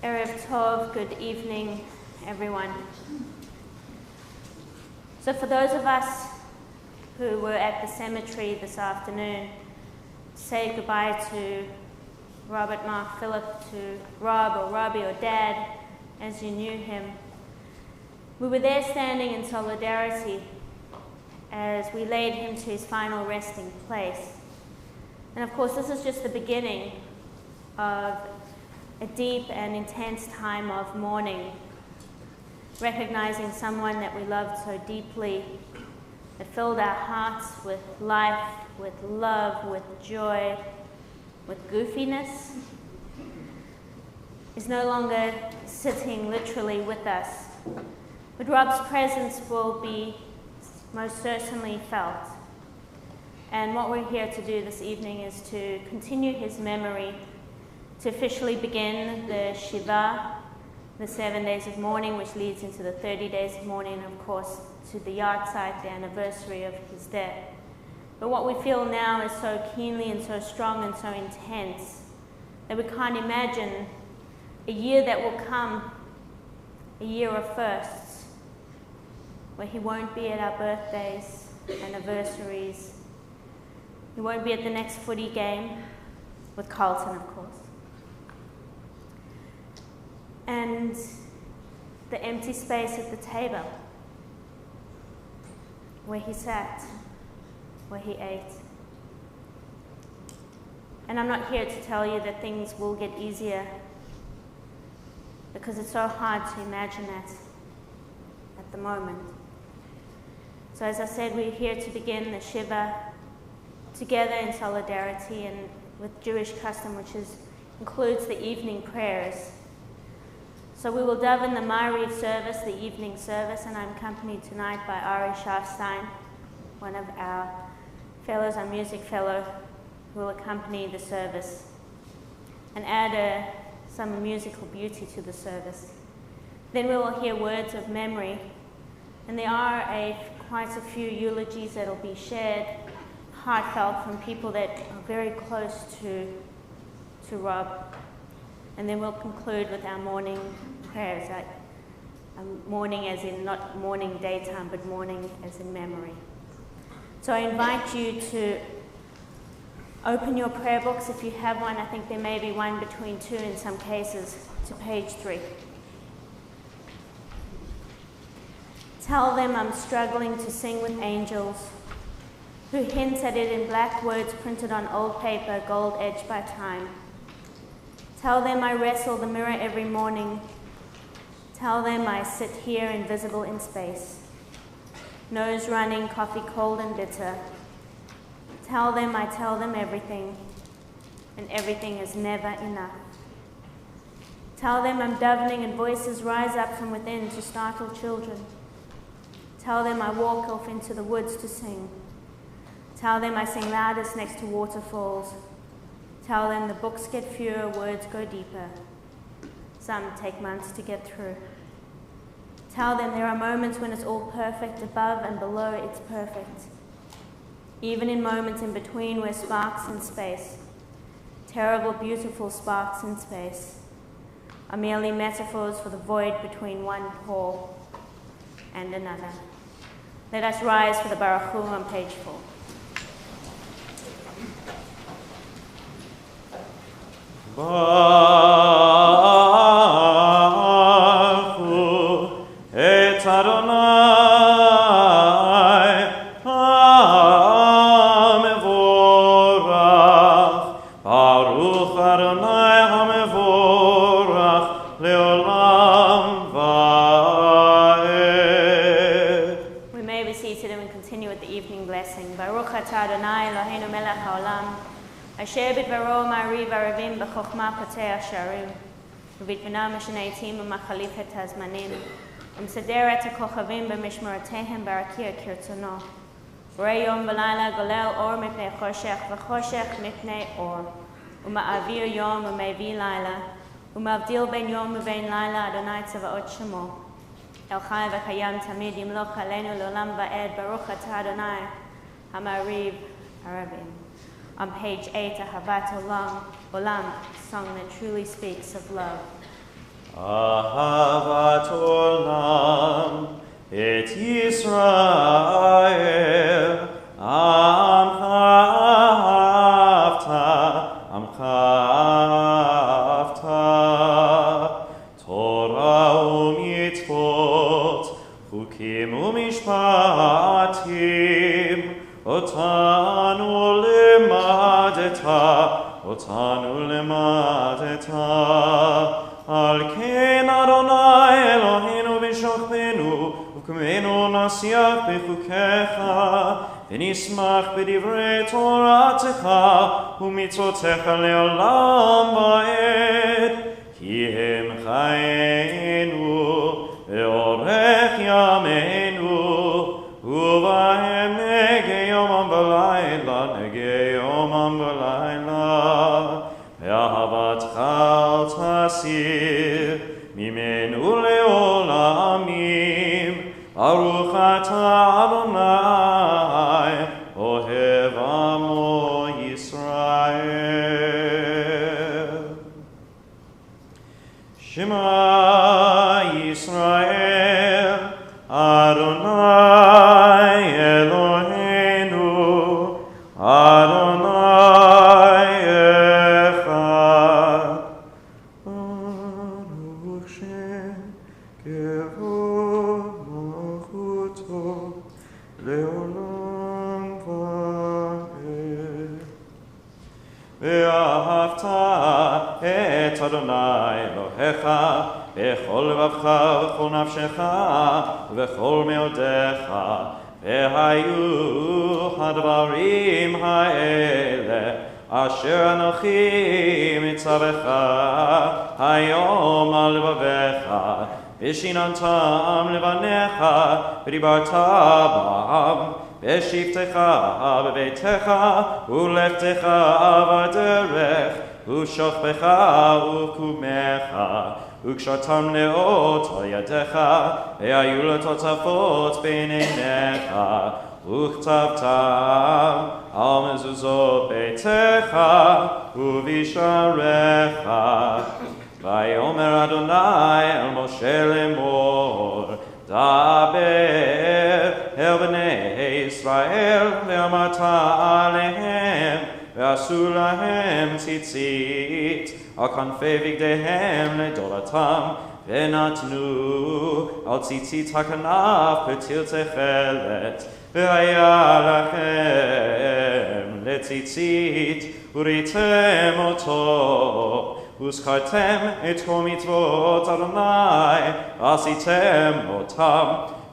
Erev Tov, good evening, everyone. So for those of us who were at the cemetery this afternoon, say goodbye to Robert, Mark, Philip, to Rob or Robbie or Dad as you knew him, we were there standing in solidarity as we laid him to his final resting place. And of course, this is just the beginning of a deep and intense time of mourning, recognizing someone that we loved so deeply, that filled our hearts with life, with love, with joy, with goofiness, is no longer sitting literally with us. But Rob's presence will be most certainly felt. And what we're here to do this evening is to continue his memory, to officially begin the Shiva, the 7 days of mourning, which leads into the 30 days of mourning, and of course to the yahrzeit, the anniversary of his death. But what we feel now is so keenly and so strong and so intense that we can't imagine a year that will come, a year of firsts, where he won't be at our birthdays, anniversaries. He won't be at the next footy game, with Carlton, of course. And the empty space at the table, where he sat, where he ate. And I'm not here to tell you that things will get easier, because it's so hard to imagine that at the moment. So as I said, we're here to begin the Shiva together in solidarity and with Jewish custom, which includes the evening prayers. So we will daven the Ma'ariv service, the evening service, and I'm accompanied tonight by Ari Schafstein, one of our fellows, our music fellow, who will accompany the service and add some musical beauty to the service. Then we will hear words of memory, and there are quite a few eulogies that will be shared, heartfelt, from people that are very close to Rob. And then we'll conclude with our morning prayers, mourning as in not morning daytime, but mourning as in memory. So I invite you to open your prayer books if you have one. I think there may be one between two in some cases, to page 3. Tell them I'm struggling to sing with angels, who hints at it in black words printed on old paper, gold edged by time. Tell them I wrestle the mirror every morning. Tell them I sit here invisible in space, nose running, coffee cold and bitter. Tell them I tell them everything, and everything is never enough. Tell them I'm davening and voices rise up from within to startle children. Tell them I walk off into the woods to sing. Tell them I sing loudest next to waterfalls. Tell them the books get fewer, words go deeper. Some take months to get through. Tell them there are moments when it's all perfect, above and below it's perfect. Even in moments in between where sparks in space, terrible, beautiful sparks in space, are merely metaphors for the void between one pore and another. Let us rise for the Baruch Hu on page 4. Baruch Hu et Adonai HaMevorach, Baruch Adonai HaMevorach leolam va'ed. We may be seated and we continue with the evening blessing. Baruch atah Adonai Eloheinu melech haolam, אשר בדברו מעריב ערבים בחוכמה פותח שערים, ובתבונה משנה עצים ומחליף את הזמנים, ומסדר את הכוכבים במשמרותיהם בהרכיר כרצונו. בורא יום ולילה גולל אור מפני חושך וחושך מפני אור, ומעביר יום ומביא לילה, ומבדיל בין יום ובין לילה אדוני צבאות שמו. אל חי וקיים תמיד ימלוך עלינו לעולם ועד, ברוך אתה אדוני המעריב ערבים. On page 8, Ahavat Olam, a song that truly speaks of love. אהבת עולם את ישראל, עמך אהבת, עמך אהבת. תורה ומצוות, חוקים ומשפטים, אותנו למדת, אותנו למדת. על כן אדוני אלוהינו בשוכבנו, וקומנו נשיח בחוקיך, ונשמח בדברי תורתך ומצוותיך לעולם ועד, כי הם חיינו ואורך ימינו, ובהם נגה יומם ולילה, נגה יומם ולילה. ואהבתך אל תסיר ממנו לעולמים, ברוך אתה אדוני אוהב עמו ישראל. שמע ישראל, אדוני אלוהינו, אדוני אחד. ברוך שם כבוד מלכותו לעולם ועד. ואהבת את אדוני אלוהיך בכל לבבך ובכל נפשך ובכל מאודיך, והיו הדברים האלה אשר אנוכי מצווך היום על לבביך, ושיננתם לבניך ודיברת בם, בשבתך בביתך ולכתך בדרך, ושוכבך וקומך, וקשרתם לאות על ידיך, והיו לטוטפות בין עיניך, וכתבתם על מזוזות ביתך ובשעריך. ויאמר אדוני אל משה לאמור, דבר אל בני ישראל ואמרת עליהם, ועשו להם ציצית על כנפי בגדיהם לדורתם, ונתנו על ציצית הכנף פתיל תכלת, והיה לכם לציצית וריתם אותו, וזכרתם את כל מצוות אדוני עשיתם אותם,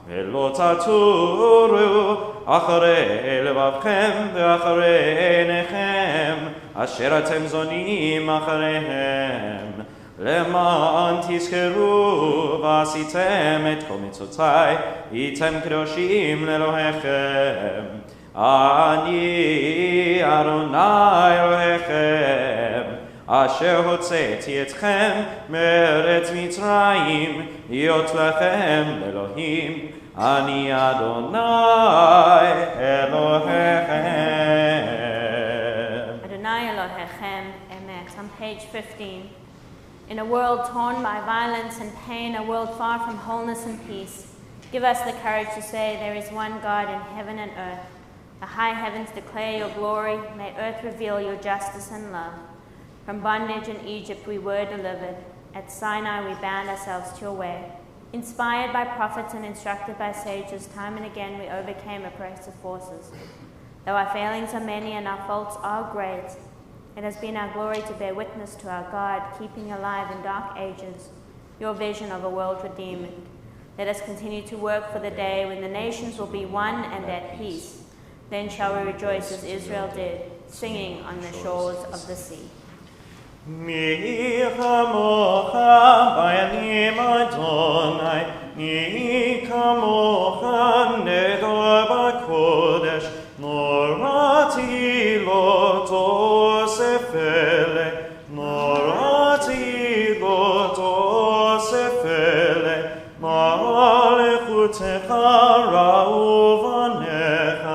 ולא תטורו אחרי לבבכם ואחרי עיניכם אשר אתם זונים אחריהם, למען תזכרו ועשיתם את כל מצותי, הייתם קדושים לאלוהיכם. אני אדוני אלוהיכם, אשר הוצאתי אתכם מארץ מצרים, להיות לכם לאלוהים. אני אדוני אלוהיכם. Adonai Elohechem, Emet, on page 15. In a world torn by violence and pain, a world far from wholeness and peace, give us the courage to say there is one God in heaven and earth. The high heavens declare your glory, may earth reveal your justice and love. From bondage in Egypt we were delivered. At Sinai we bound ourselves to your way. Inspired by prophets and instructed by sages, time and again we overcame oppressive forces. Though our failings are many and our faults are great, it has been our glory to bear witness to our God, keeping alive in dark ages your vision of a world redeemed. Let us continue to work for the day when the nations will be one and at peace. Then shall we rejoice as Israel did, singing on the shores of the sea. מי כמוך בימים אדוני, מי כמוך נדור בקודש, נורתי לא תוסף אלה, נורתי לא תוסף אלה, מלכותך ראו בניך,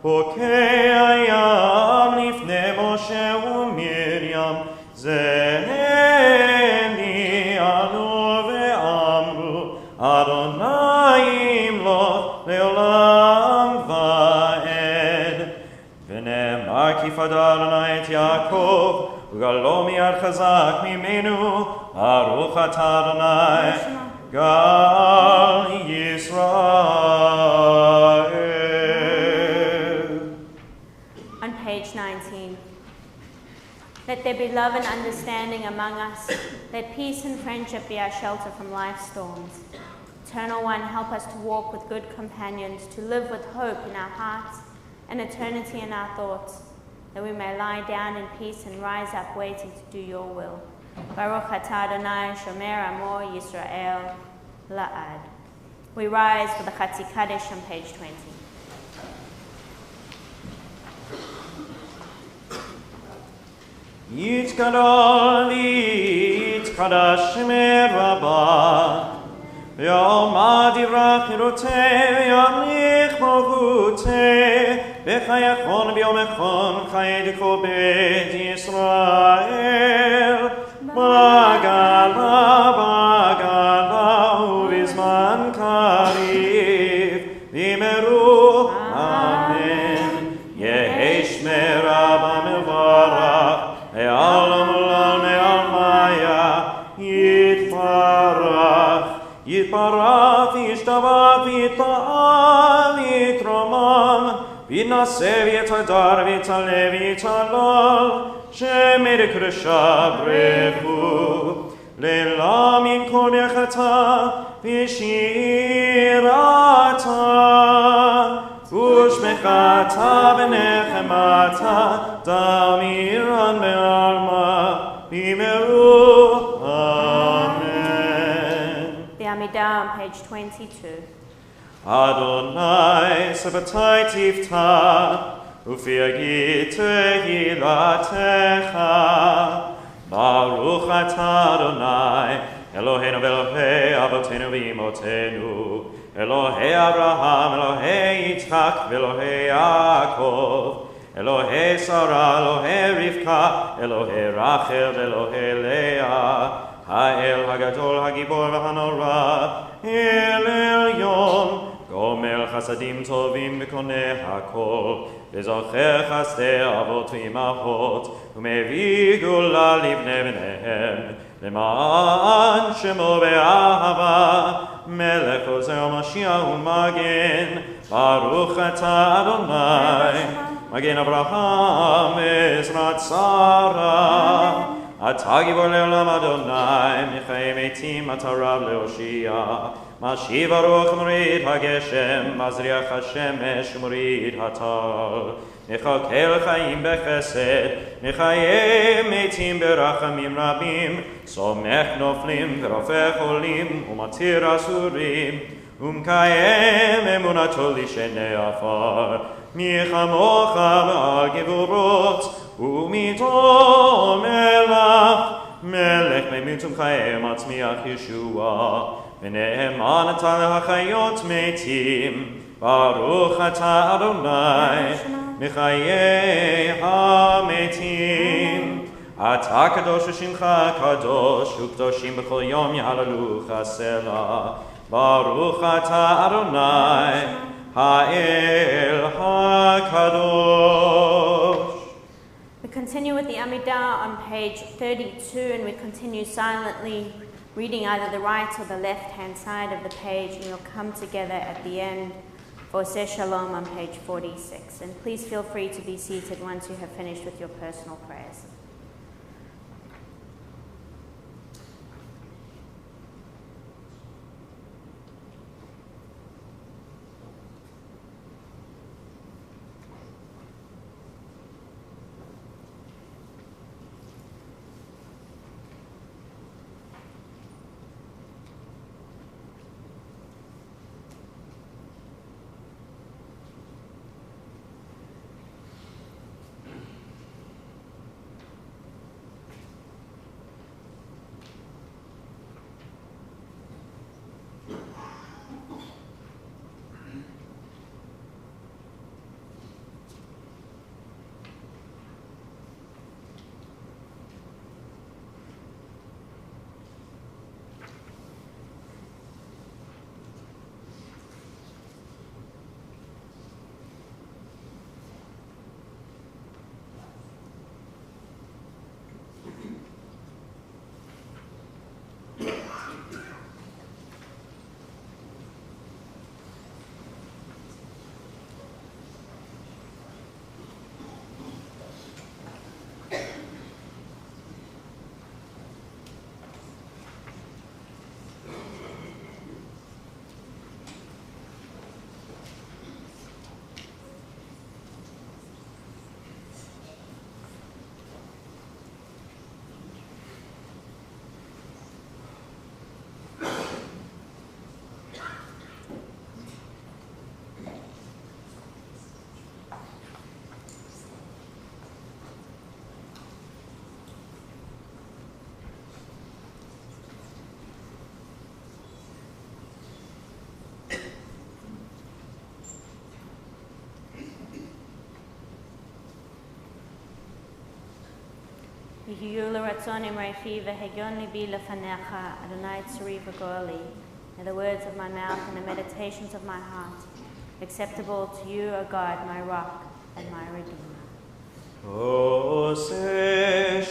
בוקע ים לפני משה ומרים, זני אנו יפדה אדוני את יעקב, וגלו מיד חזק ממנו, ברוך אתה אדוני, גל ישראל. On page 19. Let there be love and understanding among us. Let peace and friendship be our shelter from life's storms. Eternal One, help us to walk with good companions, to live with hope in our hearts and eternity in our thoughts, that we may lie down in peace and rise up waiting to do your will. Baruch atah Adonai, Shomer Amo Yisrael, La'ad. We rise for the Chatzi Kaddish on page 20. יתגדל יתקדש שמי רבה, ויעמד יברח חירותי, וימליך מלכותי, בחייכון ביומכון, חיי דכל בית ישראל. בגלה בגלה ובזמן קריב, ואמרו אמן. יהי שמי רבה מברך, העולם עולם מעלמיה, יתברך, יתברך, וישתבח, ויתפעל, ויתרומם, ויתנשא, ויתהדר, ויתעלה, ויתהלל, שמי קדושה ברכו, לילה מן כל ברכתה, ושירתה, ושמחתה ונחמתה, דמירן בעלמה, ואמרו אמן. The Amidah on page 22. אדוני שבתי תפתח, ופי יגיד תהילתך. ברוך אתה אדוני, אלוהינו ואלוהי אבותינו ואמותינו, אלוהי אברהם, אלוהי יצחק ואלוהי יעקב, אלוהי שרה, אלוהי רבקה, אלוהי רחל ואלוהי לאה, האל הגדול, הגיבור והנורא, אל עליון, גומר חסדים טובים וקונה הכל, וזוכר חסדי אבות ואמהות, ומביא גאולה לבני בניהם, למען שמו באהבה, מלך עוזר משיח ומגן, ברוך אתה אדוני, מגן אברהם ועזרת שרה. אתה גיבור לעולם אדוני, מחיי מתים אתה רב להושיע, משיב הרוח ומוריד הגשם, מזריח השמש ומוריד הטל. מחכה לחיים בחסד, מחיי מתים ברחמים רבים, סומך נופלים ורופא חולים, ומתיר אסורים, ומקיים אמונתו לשני עפר. מי כמוך מעל גבורות, ומיתו מלך, מלך ממות ומחיי מצמיח ישוע, ונאמן אתה להחיות מתים, ברוך אתה אדוני, מחיי המתים. אתה קדוש ושמך קדוש, וקדושים בכל יום יהללוך סלע, ברוך אתה אדוני, האל הקדוש. We continue with the Amidah on page 32, and we continue silently reading either the right or the left-hand side of the page, and we'll come together at the end for Seh Shalom on page 46. And please feel free to be seated once you have finished with your personal prayers. May the words of my mouth and the meditations of my heart acceptable to you, O God, my rock and my redeemer. Ose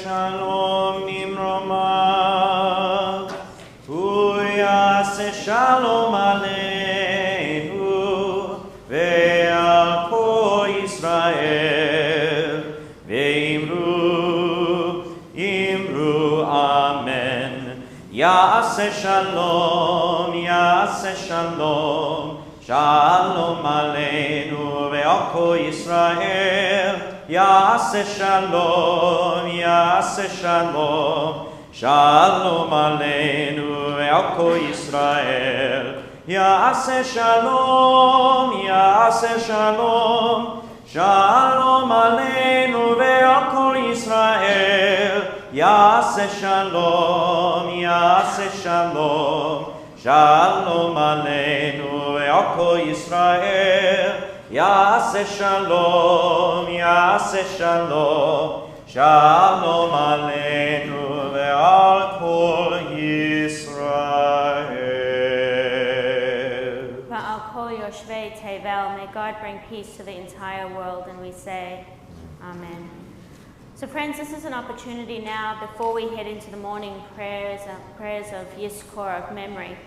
shalom nimromah, uyase shalom aleinu, ve'al kol Yisrael, ve'imru amen. Ya'ase shalom, shalom aleinu, ve'al kol Yisrael, Ya'ase shalom, shalom aleinu ve'al kol Yisrael. Ya'ase shalom, shalom aleinu ve'al kol Yisrael. Ya'ase shalom, shalom aleinu ve'al kol Yisrael. Ya'ase shalom, shalom aleinu ve'al kol Yisrael. Va'al kol yoshvei tevel, may God bring peace to the entire world, and we say, Amen. So friends, this is an opportunity now, before we head into the morning prayers of Yizkor, of memory,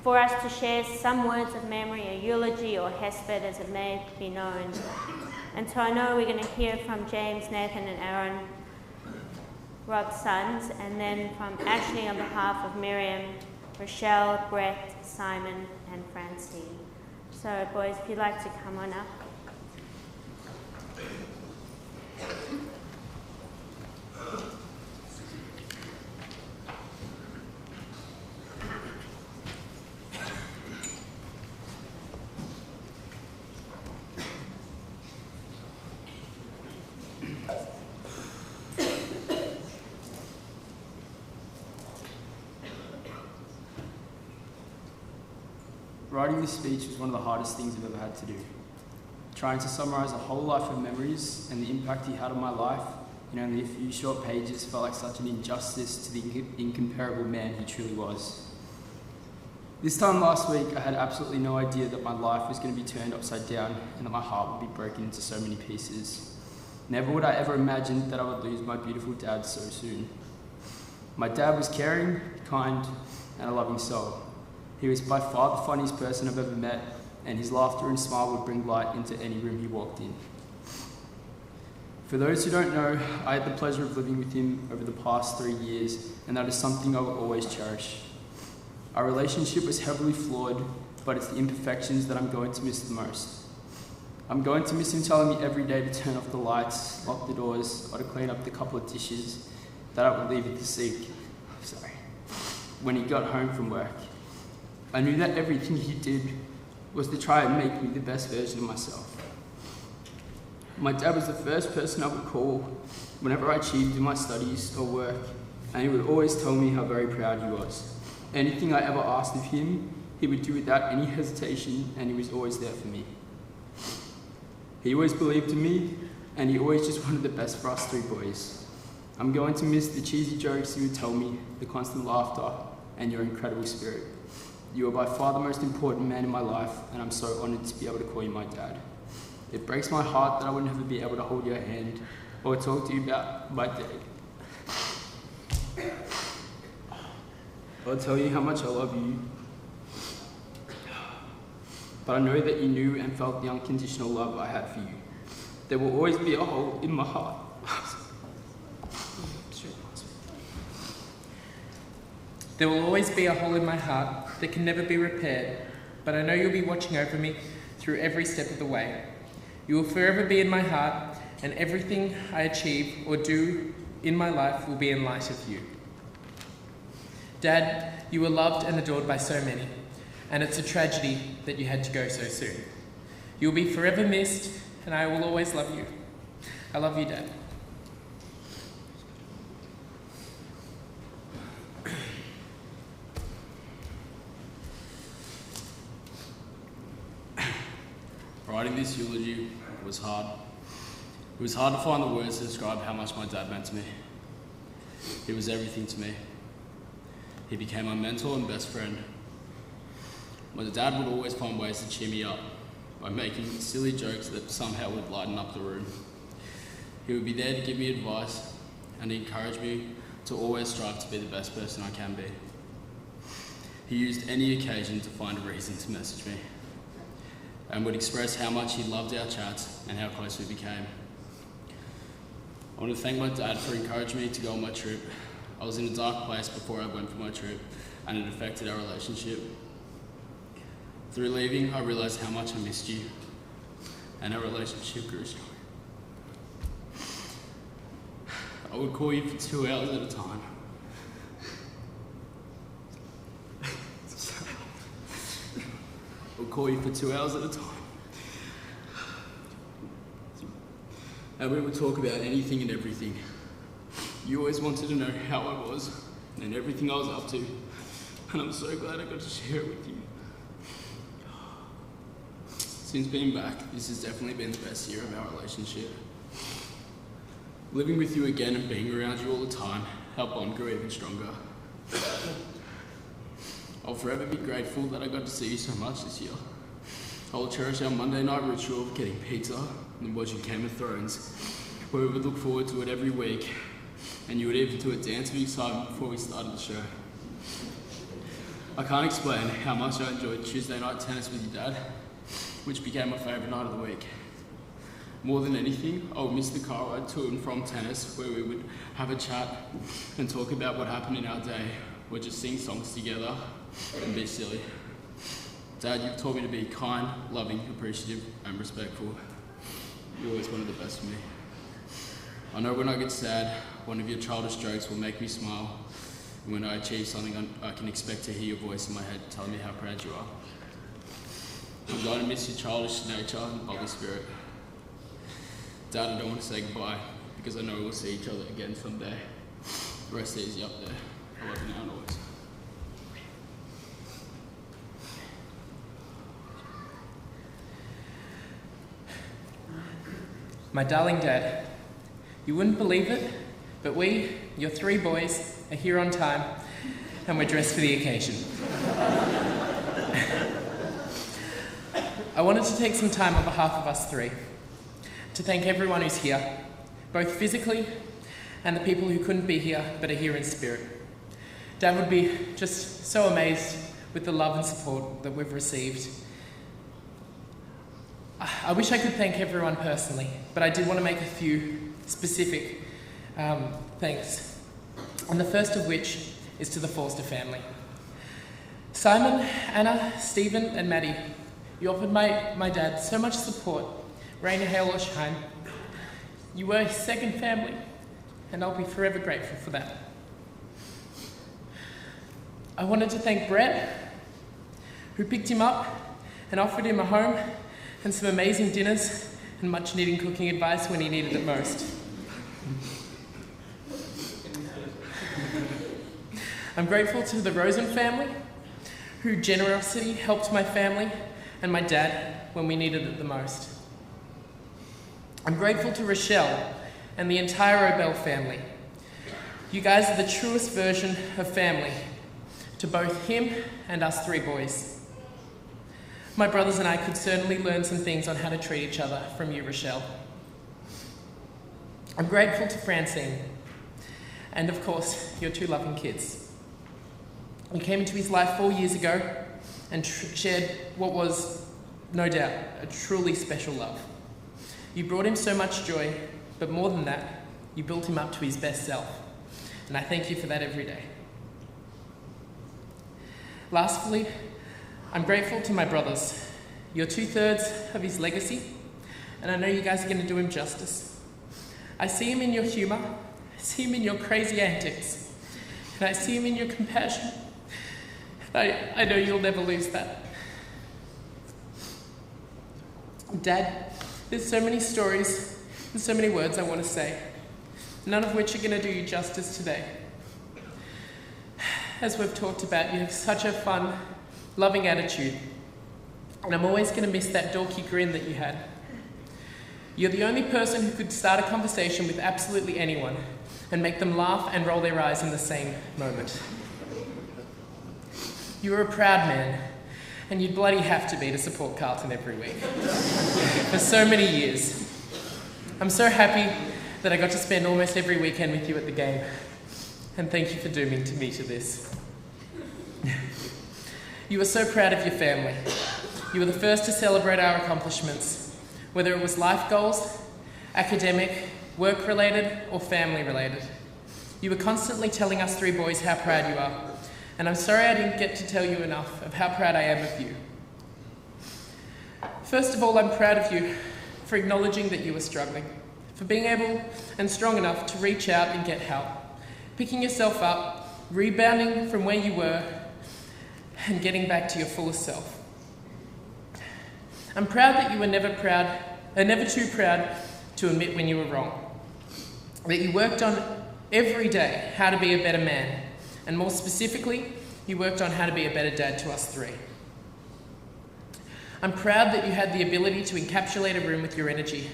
for us to share some words of memory, a eulogy or hesped as it may be known. And so I know we're going to hear from James, Nathan and Aaron, Rob's sons, and then from Ashley on behalf of Miriam, Rochelle, Brett, Simon and Francine. So boys, if you'd like to come on up. Writing this speech was one of the hardest things I've ever had to do. Trying to summarize a whole life of memories and the impact he had on my life in only a few short pages felt like such an injustice to the incomparable man he truly was. This time last week, I had absolutely no idea that my life was going to be turned upside down and that my heart would be broken into so many pieces. Never would I ever imagine that I would lose my beautiful dad so soon. My dad was caring, kind, and a loving soul. He was by far the funniest person I've ever met, and his laughter and smile would bring light into any room he walked in. For those who don't know, I had the pleasure of living with him over the past 3 years, and that is something I will always cherish. Our relationship was heavily flawed, but it's the imperfections that I'm going to miss the most. I'm going to miss him telling me every day to turn off the lights, lock the doors, or to clean up the couple of dishes that I would leave at the sink when he got home from work. I knew that everything he did was to try and make me the best version of myself. My dad was the first person I would call whenever I achieved in my studies or work, and he would always tell me how very proud he was. Anything I ever asked of him, he would do without any hesitation, and he was always there for me. He always believed in me, and he always just wanted the best for us 3 boys. I'm going to miss the cheesy jokes he would tell me, the constant laughter, and your incredible spirit. You are by far the most important man in my life, and I'm so honoured to be able to call you my dad. It breaks my heart that I would never be able to hold your hand or talk to you about my day. I'll tell you how much I love you, but I know that you knew and felt the unconditional love I had for you. There will always be a hole in my heart. There will always be a hole in my heart that can never be repaired, but I know you'll be watching over me through every step of the way. You will forever be in my heart, and everything I achieve or do in my life will be in light of you. Dad, you were loved and adored by so many, and it's a tragedy that you had to go so soon. You will be forever missed, and I will always love you. I love you, Dad. Writing this eulogy was hard. It was hard to find the words to describe how much my dad meant to me. He was everything to me. He became my mentor and best friend. My dad would always find ways to cheer me up by making silly jokes that somehow would lighten up the room. He would be there to give me advice and encourage me to always strive to be the best person I can be. He used any occasion to find a reason to message me and would express how much he loved our chats and how close we became. I want to thank my dad for encouraging me to go on my trip. I was in a dark place before I went for my trip, and it affected our relationship. Through leaving, I realised how much I missed you, and our relationship grew strong. I would call you for 2 hours at a time. I would call you for 2 hours at a time. And we would talk about anything and everything. You always wanted to know how I was and everything I was up to, and I'm so glad I got to share it with you. Since being back, this has definitely been the best year of our relationship. Living with you again and being around you all the time, our bond grew even stronger. I'll forever be grateful that I got to see you so much this year. I'll cherish our Monday night ritual of getting pizza and watching Game of Thrones, where we would look forward to it every week, and you would even do a dance of excitement before we started the show. I can't explain how much I enjoyed Tuesday night tennis with your dad, which became my favourite night of the week. More than anything, I would miss the car ride to and from tennis, where we would have a chat and talk about what happened in our day, or just sing songs together and be silly. Dad, you've taught me to be kind, loving, appreciative, and respectful. You're always one of the best for me. I know when I get sad, one of your childish jokes will make me smile. And when I achieve something, I can expect to hear your voice in my head telling me how proud you are. I'm going to miss your childish nature and bubbly spirit. Dad, I don't want to say goodbye because I know we'll see each other again someday. Rest easy up there. I love you now and always. My darling Dad, you wouldn't believe it, but we, your 3 boys, are here on time and we're dressed for the occasion. I wanted to take some time on behalf of us 3 to thank everyone who's here, both physically and the people who couldn't be here but are here in spirit. Dad would be just so amazed with the love and support that we've received. I wish I could thank everyone personally, but I did want to make a few specific thanks. And the first of which is to the Forster family. Simon, Anna, Stephen and Maddie, you offered my dad so much support, rain, hail or shine. You were his second family, and I'll be forever grateful for that. I wanted to thank Brett, who picked him up and offered him a home and some amazing dinners and much needed cooking advice when he needed it most. I'm grateful to the Rosen family, whose generosity helped my family and my dad when we needed it the most. I'm grateful to Rochelle and the entire Obel family. You guys are the truest version of family to both him and us 3 boys. My brothers and I could certainly learn some things on how to treat each other from you, Rochelle. I'm grateful to Francine, and of course, your 2 loving kids. You came into his life 4 years ago and shared what was, no doubt, a truly special love. You brought him so much joy, but more than that, you built him up to his best self. And I thank you for that every day. Lastly, I'm grateful to my brothers. You're 2/3 of his legacy, and I know you guys are going to do him justice. I see him in your humour, I see him in your crazy antics, and I see him in your compassion. I know you'll never lose that. Dad, there's so many stories and so many words I want to say, none of which are going to do you justice today. As we've talked about, you have such a fun, loving attitude, and I'm always going to miss that dorky grin that you had. You're the only person who could start a conversation with absolutely anyone, and make them laugh and roll their eyes in the same moment. You were a proud man, and you'd bloody have to be to support Carlton every week. For so many years. I'm so happy that I got to spend almost every weekend with you at the game. And thank you for dooming me to this. You were so proud of your family. You were the first to celebrate our accomplishments, whether it was life goals, academic, work-related, or family-related. You were constantly telling us three boys how proud you are, and I'm sorry I didn't get to tell you enough of how proud I am of you. First of all, I'm proud of you for acknowledging that you were struggling, for being able and strong enough to reach out and get help, picking yourself up, rebounding from where you were, and getting back to your fullest self. I'm proud that you were never too proud to admit when you were wrong, that you worked on every day how to be a better man, and more specifically, you worked on how to be a better dad to us three. I'm proud that you had the ability to encapsulate a room with your energy.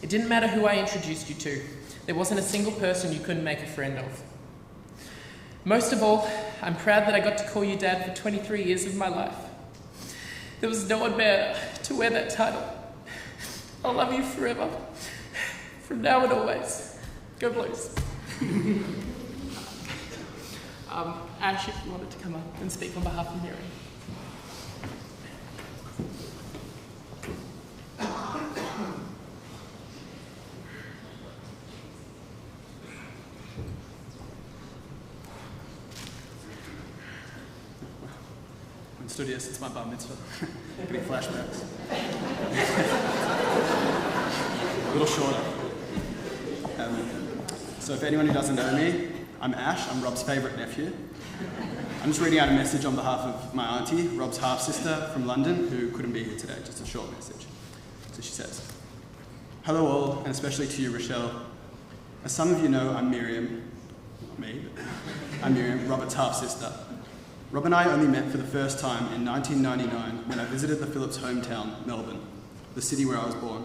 It didn't matter who I introduced you to. There wasn't a single person you couldn't make a friend of. Most of all, I'm proud that I got to call you Dad for 23 years of my life. There was no one better to wear that title. I'll love you forever, from now and always. Go Blues. Ash, if you wanted to come up and speak on behalf of Miriam. I've stood here since my bar mitzvah. Getting flashbacks. A little shorter. So if anyone who doesn't know me, I'm Ash, I'm Rob's favourite nephew. I'm just reading out a message on behalf of my auntie, Rob's half-sister from London, who couldn't be here today, just a short message. So she says, "Hello all, and especially to you, Rochelle. As some of you know, I'm Miriam, not me, but I'm Miriam, Robert's half-sister. Rob and I only met for the first time in 1999 when I visited the Phillips' hometown, Melbourne, the city where I was born.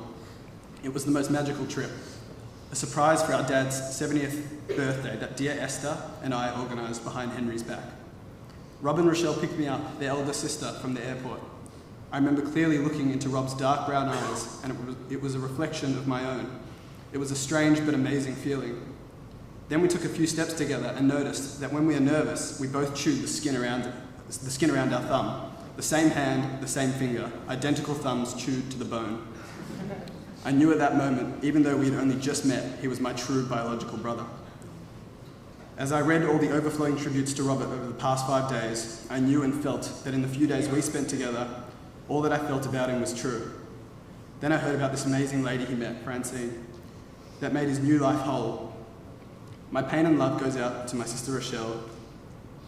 It was the most magical trip. A surprise for our dad's 70th birthday that dear Esther and I organised behind Henry's back. Rob and Rochelle picked me up, their elder sister, from the airport. I remember clearly looking into Rob's dark brown eyes, and it was a reflection of my own. It was a strange but amazing feeling. Then we took a few steps together and noticed that when we are nervous, we both chewed the skin around our thumb. The same hand, the same finger, identical thumbs chewed to the bone. I knew at that moment, even though we had only just met, he was my true biological brother. As I read all the overflowing tributes to Robert over the past 5 days, I knew and felt that in the few days we spent together, all that I felt about him was true. Then I heard about this amazing lady he met, Francine, that made his new life whole. My pain and love goes out to my sister Rochelle.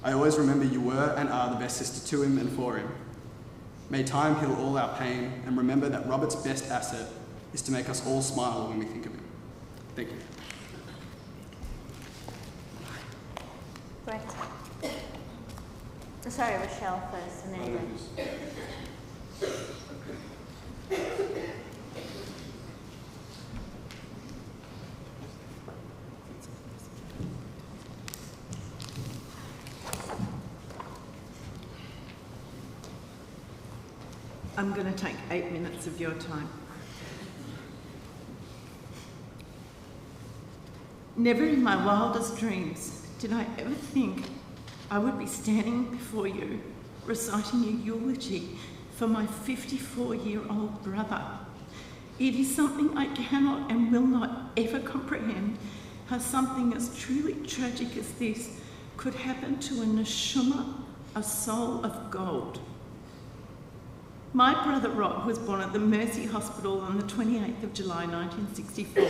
I always remember you were and are the best sister to him and for him. May time heal all our pain, and remember that Robert's best asset is to make us all smile when we think of him. Thank you." Great. Sorry, Rochelle first, and then you. I'm going to take 8 minutes of your time. Never in my wildest dreams did I ever think I would be standing before you reciting a eulogy for my 54-year-old brother. It is something I cannot and will not ever comprehend, how something as truly tragic as this could happen to a neshama, a soul of gold. My brother Rob was born at the Mercy Hospital on the 28th of July 1964.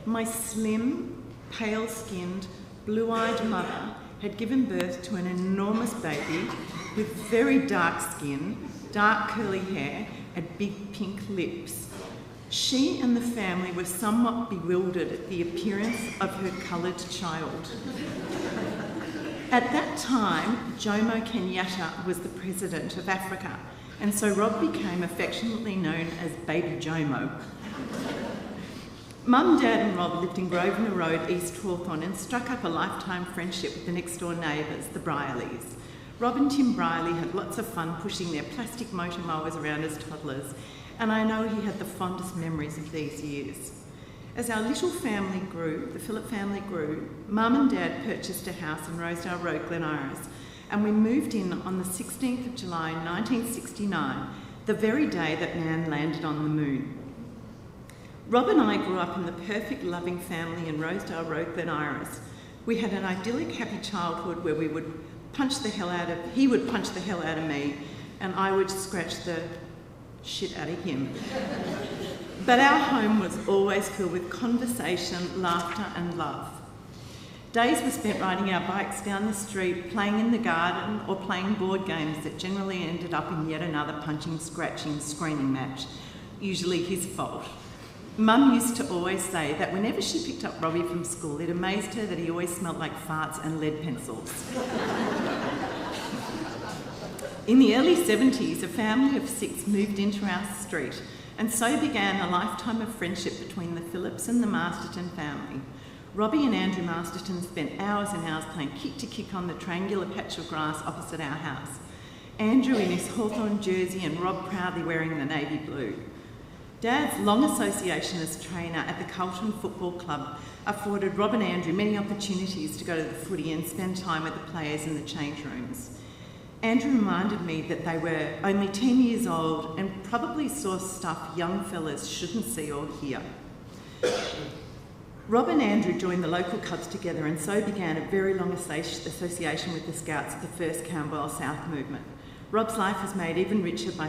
My slim, pale-skinned, blue-eyed mother had given birth to an enormous baby with very dark skin, dark curly hair and big pink lips. She and the family were somewhat bewildered at the appearance of her coloured child. At that time, Jomo Kenyatta was the president of Africa, and so Rob became affectionately known as Baby Jomo. Mum, Dad and Rob lived in Grosvenor Road, East Hawthorn, and struck up a lifetime friendship with the next door neighbours, the Briley's. Rob and Tim Briley had lots of fun pushing their plastic motor mowers around as toddlers, and I know he had the fondest memories of these years. As our little family grew, the Philipp family grew, Mum and Dad purchased a house in Rosedale Road, Glen Iris, and we moved in on the 16th of July 1969, the very day that man landed on the moon. Rob and I grew up in the perfect, loving family in Rosedale Road, Glen Iris. We had an idyllic, happy childhood where he would punch the hell out of me, and I would scratch the shit out of him. But our home was always filled with conversation, laughter and love. Days were spent riding our bikes down the street, playing in the garden or playing board games that generally ended up in yet another punching, scratching, screaming match, usually his fault. Mum used to always say that whenever she picked up Robbie from school, it amazed her that he always smelled like farts and lead pencils. In the early 70s, a family of 6 moved into our street, and so began a lifetime of friendship between the Phillips and the Masterton family. Robbie and Andrew Masterton spent hours and hours playing kick-to-kick on the triangular patch of grass opposite our house. Andrew in his Hawthorn jersey and Rob proudly wearing the navy blue. Dad's long association as trainer at the Carlton Football Club afforded Rob and Andrew many opportunities to go to the footy and spend time with the players in the change rooms. Andrew reminded me that they were only 10 years old and probably saw stuff young fellas shouldn't see or hear. Rob and Andrew joined the local clubs together, and so began a very long association with the Scouts of the first Camberwell South movement. Rob's life was made even richer by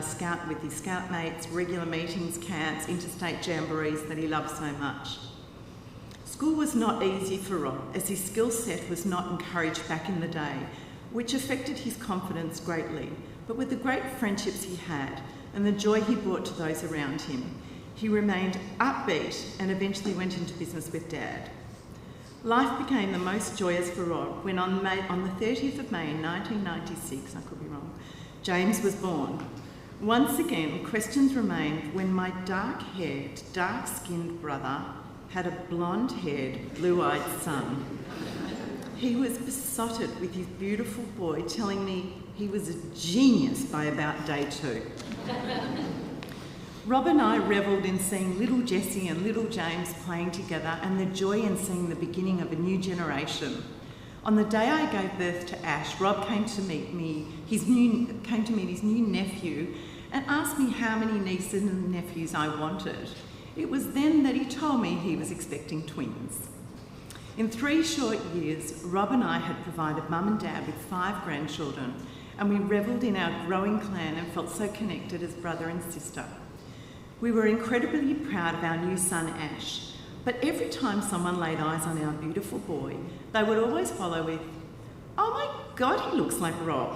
with his Scout mates, regular meetings, camps, interstate jamborees that he loved so much. School was not easy for Rob, as his skill set was not encouraged back in the day, which affected his confidence greatly. But with the great friendships he had and the joy he brought to those around him, he remained upbeat and eventually went into business with Dad. Life became the most joyous for Rob when on the 30th of May 1996, I could be wrong, James was born. Once again, questions remained when my dark-haired, dark-skinned brother had a blonde-haired, blue-eyed son. He was besotted with his beautiful boy, telling me he was a genius by about day 2. Rob and I revelled in seeing little Jessie and little James playing together, and the joy in seeing the beginning of a new generation. On the day I gave birth to Ash, Rob came to meet his new nephew and asked me how many nieces and nephews I wanted. It was then that he told me he was expecting twins. In 3 short years, Rob and I had provided Mum and Dad with 5 grandchildren, and we revelled in our growing clan and felt so connected as brother and sister. We were incredibly proud of our new son Ash, but every time someone laid eyes on our beautiful boy, they would always follow with, "Oh my God, he looks like Rob."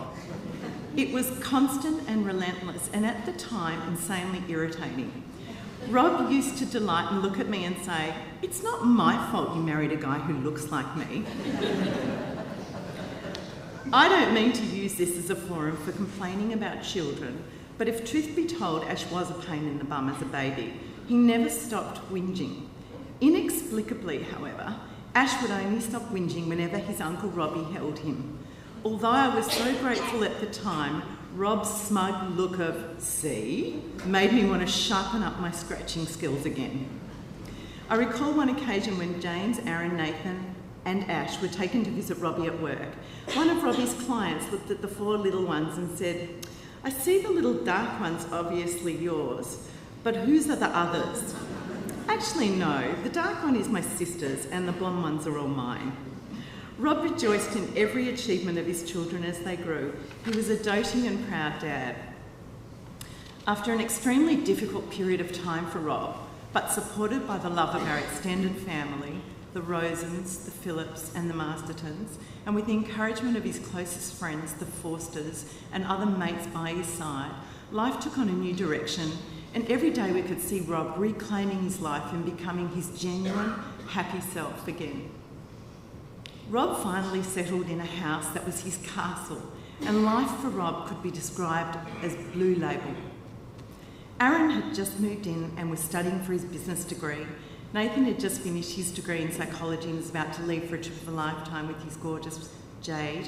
It was constant and relentless, and at the time, insanely irritating. Rob used to delight and look at me and say, "It's not my fault you married a guy who looks like me." I don't mean to use this as a forum for complaining about children, but if truth be told, Ash was a pain in the bum as a baby. He never stopped whinging. Inexplicably, however, Ash would only stop whinging whenever his Uncle Robbie held him. Although I was so grateful at the time, Rob's smug look of, "See?" made me want to sharpen up my scratching skills again. I recall one occasion when James, Aaron, Nathan and Ash were taken to visit Robbie at work. One of Robbie's clients looked at the 4 little ones and said, "I see the little dark one's obviously yours, but whose are the others?" "Actually, no, the dark one is my sister's and the blonde ones are all mine." Rob rejoiced in every achievement of his children as they grew. He was a doting and proud dad. After an extremely difficult period of time for Rob, but supported by the love of our extended family, the Rosens, the Phillips and the Mastertons, and with the encouragement of his closest friends, the Forsters, and other mates by his side, life took on a new direction, and every day we could see Rob reclaiming his life and becoming his genuine, happy self again. Rob finally settled in a house that was his castle, and life for Rob could be described as blue label. Aaron had just moved in and was studying for his business degree. Nathan had just finished his degree in psychology and was about to leave for a trip of a lifetime with his gorgeous Jade.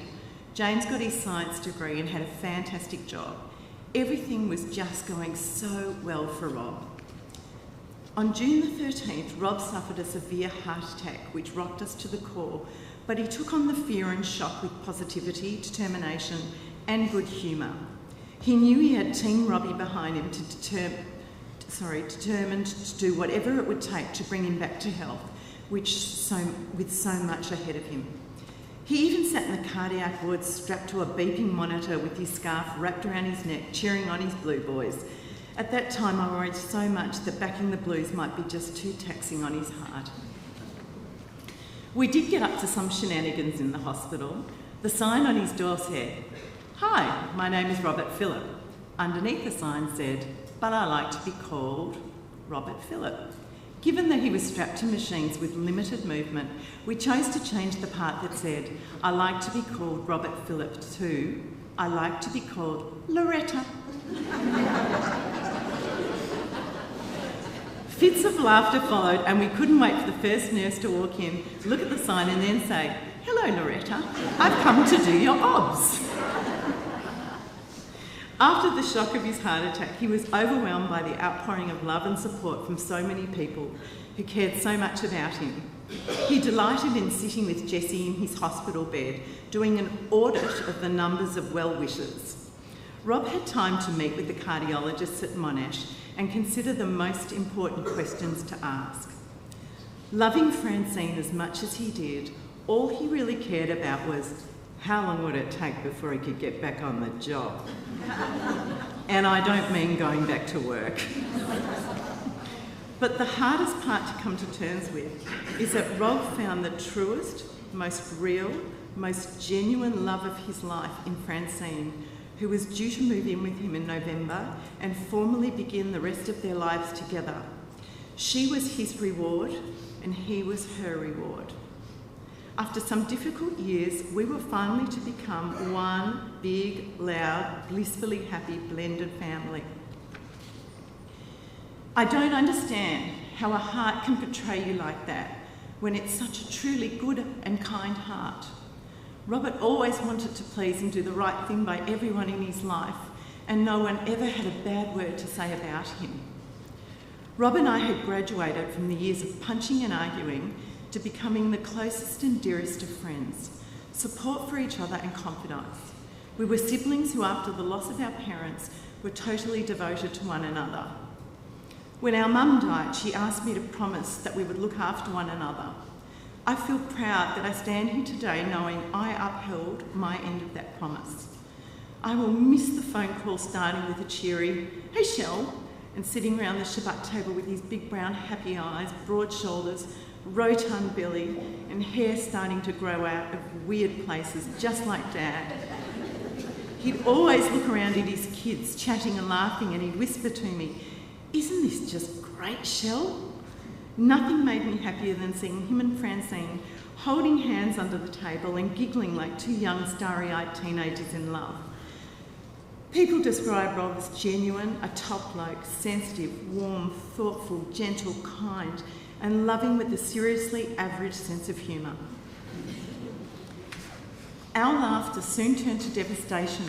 James got his science degree and had a fantastic job. Everything was just going so well for Rob. On June the 13th, Rob suffered a severe heart attack which rocked us to the core, but he took on the fear and shock with positivity, determination and good humour. He knew he had Team Robbie behind him determined to do whatever it would take to bring him back to health, with so much ahead of him. He even sat in the cardiac ward strapped to a beeping monitor with his scarf wrapped around his neck, cheering on his blue boys. At that time, I worried so much that backing the Blues might be just too taxing on his heart. We did get up to some shenanigans in the hospital. The sign on his door said, "Hi, my name is Robert Philipp." Underneath the sign said, "But I like to be called Robert Philipp." Given that he was strapped to machines with limited movement, we chose to change the part that said, "I like to be called Robert Philipp" to, "I like to be called Loretta." Fits of laughter followed, and we couldn't wait for the first nurse to walk in, look at the sign and then say, "Hello Loretta, I've come to do your obs." After the shock of his heart attack, he was overwhelmed by the outpouring of love and support from so many people who cared so much about him. He delighted in sitting with Jessie in his hospital bed, doing an audit of the numbers of well-wishers. Rob had time to meet with the cardiologists at Monash and consider the most important questions to ask. Loving Francine as much as he did, all he really cared about was how long would it take before he could get back on the job? And I don't mean going back to work. But the hardest part to come to terms with is that Rob found the truest, most real, most genuine love of his life in Francine, who was due to move in with him in November and formally begin the rest of their lives together. She was his reward and he was her reward. After some difficult years, we were finally to become one big, loud, blissfully happy blended family. I don't understand how a heart can betray you like that when it's such a truly good and kind heart. Robert always wanted to please and do the right thing by everyone in his life, and no one ever had a bad word to say about him. Rob and I had graduated from the years of punching and arguing to becoming the closest and dearest of friends, support for each other and confidants. We were siblings who, after the loss of our parents, were totally devoted to one another. When our mum died, she asked me to promise that we would look after one another. I feel proud that I stand here today knowing I upheld my end of that promise. I will miss the phone call starting with a cheery, "Hey Shell," and sitting around the Shabbat table with his big brown happy eyes, broad shoulders, rotund belly and hair starting to grow out of weird places, just like Dad. He'd always look around at his kids, chatting and laughing, and he'd whisper to me, "Isn't this just great, Shell?" Nothing made me happier than seeing him and Francine holding hands under the table and giggling like two young, starry-eyed teenagers in love. People describe Rob as genuine, a top bloke, sensitive, warm, thoughtful, gentle, kind, and loving with a seriously average sense of humour. Our laughter soon turned to devastation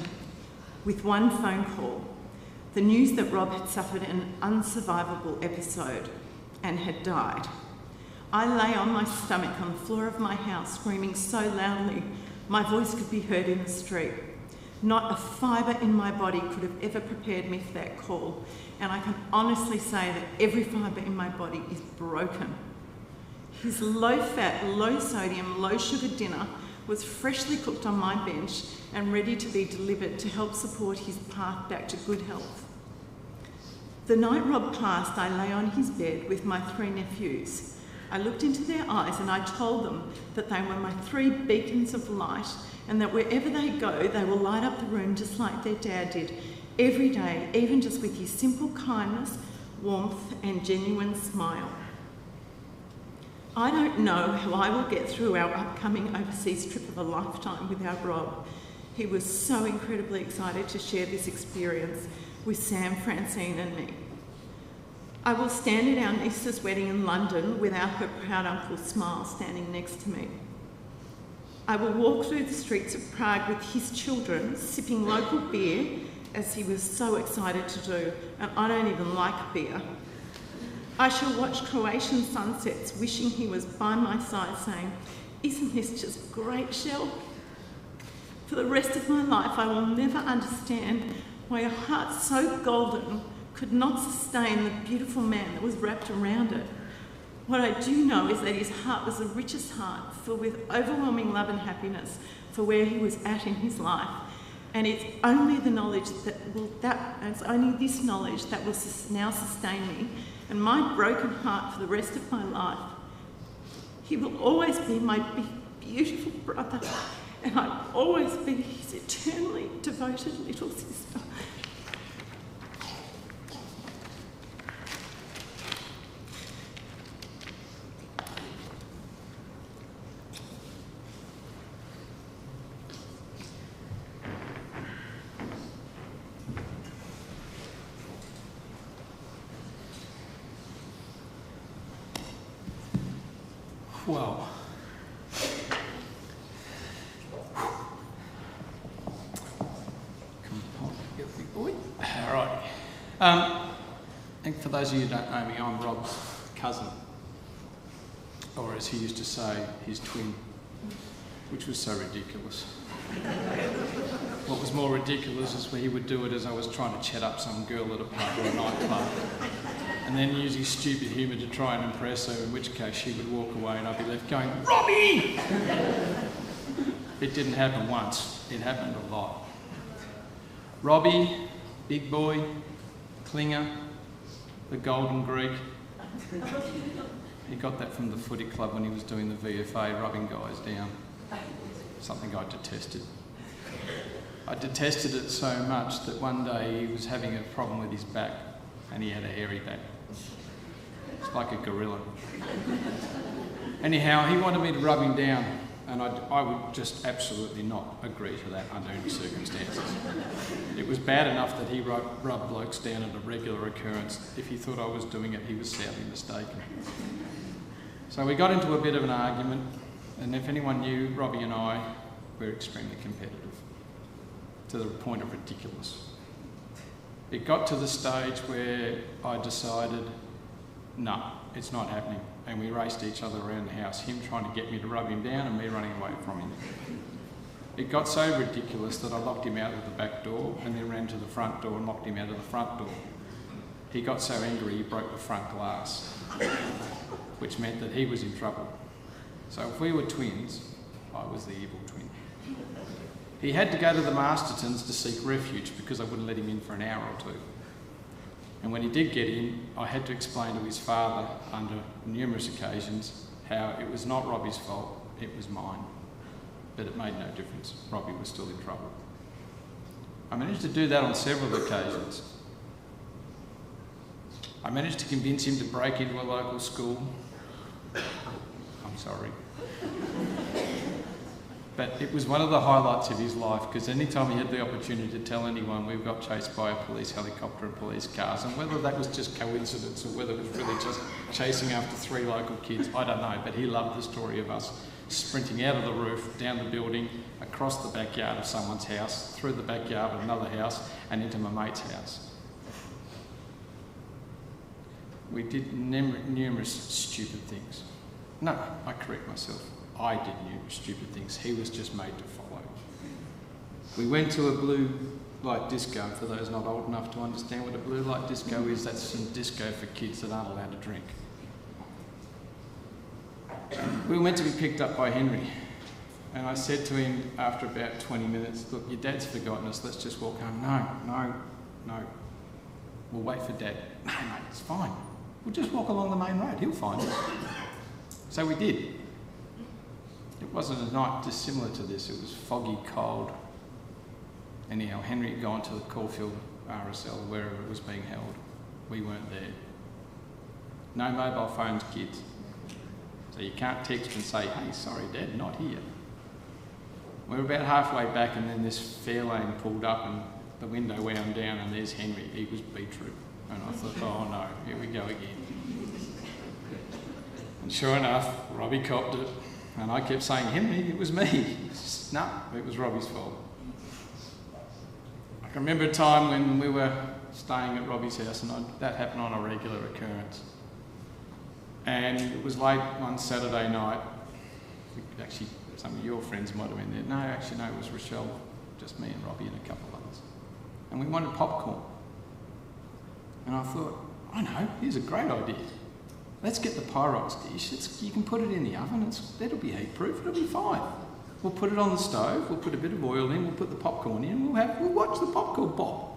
with one phone call, the news that Rob had suffered an unsurvivable episode and had died. I lay on my stomach on the floor of my house, screaming so loudly my voice could be heard in the street. Not a fibre in my body could have ever prepared me for that call, and I can honestly say that every fibre in my body is broken. His low-fat, low-sodium, low-sugar dinner was freshly cooked on my bench and ready to be delivered to help support his path back to good health. The night Rob passed, I lay on his bed with my 3 nephews. I looked into their eyes and I told them that they were my 3 beacons of light and that wherever they go, they will light up the room just like their dad did every day, even just with his simple kindness, warmth and genuine smile. I don't know how I will get through our upcoming overseas trip of a lifetime without Rob. He was so incredibly excited to share this experience with Sam, Francine and me. I will stand at our niece's wedding in London without her proud uncle's smile standing next to me. I will walk through the streets of Prague with his children, sipping local beer, as he was so excited to do, and I don't even like beer. I shall watch Croatian sunsets, wishing he was by my side, saying, "Isn't this just great, Shell?" For the rest of my life, I will never understand why a heart so golden could not sustain the beautiful man that was wrapped around it. What I do know is that his heart was the richest heart, filled with overwhelming love and happiness for where he was at in his life. And it's only the knowledge it's only this knowledge that will now sustain me and my broken heart for the rest of my life. He will always be my big, beautiful brother, and I'll always be his eternally devoted little sister. Well, all right. And for those of you who don't know me, I'm Rob's cousin, or as he used to say, his twin, which was so ridiculous. What was more ridiculous is when he would do it as I was trying to chat up some girl at a pub or a nightclub, and then use his stupid humour to try and impress her, in which case she would walk away and I'd be left going, "Robbie!" It didn't happen once, it happened a lot. Robbie, big boy, clinger, the Golden Greek. He got that from the footy club when he was doing the VFA, rubbing guys down. Something I detested. I detested it so much that one day he was having a problem with his back and he had a hairy back. It's like a gorilla. Anyhow, he wanted me to rub him down, and I would just absolutely not agree to that under any circumstances. It was bad enough that he rubbed blokes down at a regular occurrence. If he thought I was doing it, he was sadly mistaken. So we got into a bit of an argument, and if anyone knew, Robbie and I were extremely competitive, to the point of ridiculous. It got to the stage where I decided, no, it's not happening. And we raced each other around the house, him trying to get me to rub him down and me running away from him. It got so ridiculous that I locked him out of the back door and then ran to the front door and locked him out of the front door. He got so angry he broke the front glass, which meant that he was in trouble. So if we were twins, I was the evil twin. He had to go to the Mastertons to seek refuge because I wouldn't let him in for an hour or two. And when he did get in, I had to explain to his father under numerous occasions how it was not Robbie's fault, it was mine. But it made no difference. Robbie was still in trouble. I managed to do that on several occasions. I managed to convince him to break into a local school. I'm sorry. But it was one of the highlights of his life, because any time he had the opportunity to tell anyone we got chased by a police helicopter and police cars, and whether that was just coincidence or whether it was really just chasing after 3 local kids, I don't know, but he loved the story of us sprinting out of the roof, down the building, across the backyard of someone's house, through the backyard of another house, and into my mate's house. We did numerous stupid things. No, I correct myself. I did numerous stupid things. He was just made to follow. We went to a blue light disco. For those not old enough to understand what a blue light disco is, that's some disco for kids that aren't allowed to drink. We were meant to be picked up by Henry. And I said to him after about 20 minutes, "Look, your dad's forgotten us. Let's just walk home." No. We'll wait for Dad. "No, mate, it's fine. We'll just walk along the main road. He'll find us." So we did. It wasn't a night dissimilar to this. It was foggy, cold. Anyhow, Henry had gone to the Caulfield RSL, wherever it was being held. We weren't there. No mobile phones, kids. So you can't text and say, "Hey, sorry, Dad, not here." We were about halfway back, and then this Fairlane pulled up and the window wound down, and there's Henry. He was beetroot. And I thought, oh no, here we go again. And sure enough, Robbie copped it. And I kept saying, Henry, it was me. No, it was Robbie's fault. I can remember a time when we were staying at Robbie's house, and that happened on a regular occurrence. And it was late one Saturday night. Actually, some of your friends might have been there. No, actually, no, it was Rochelle, just me and Robbie and a couple of others. And we wanted popcorn. And I thought, I know, here's a great idea. Let's get the Pyrox dish. You can put it in the oven. That'll be heat proof. It'll be fine. We'll put it on the stove. We'll put a bit of oil in. We'll put the popcorn in. We'll watch the popcorn pop.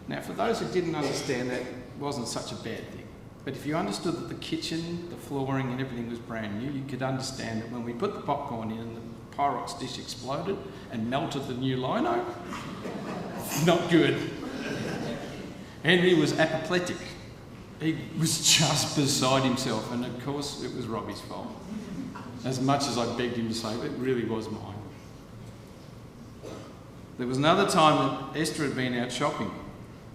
Now, for those who didn't understand, that wasn't such a bad thing. But if you understood that the kitchen, the flooring, and everything was brand new, you could understand that when we put the popcorn in and the Pyrox dish exploded and melted the new lino, not good. Henry was apoplectic. He was just beside himself, and of course it was Robbie's fault. As much as I begged him to say, it really was mine. There was another time that Esther had been out shopping.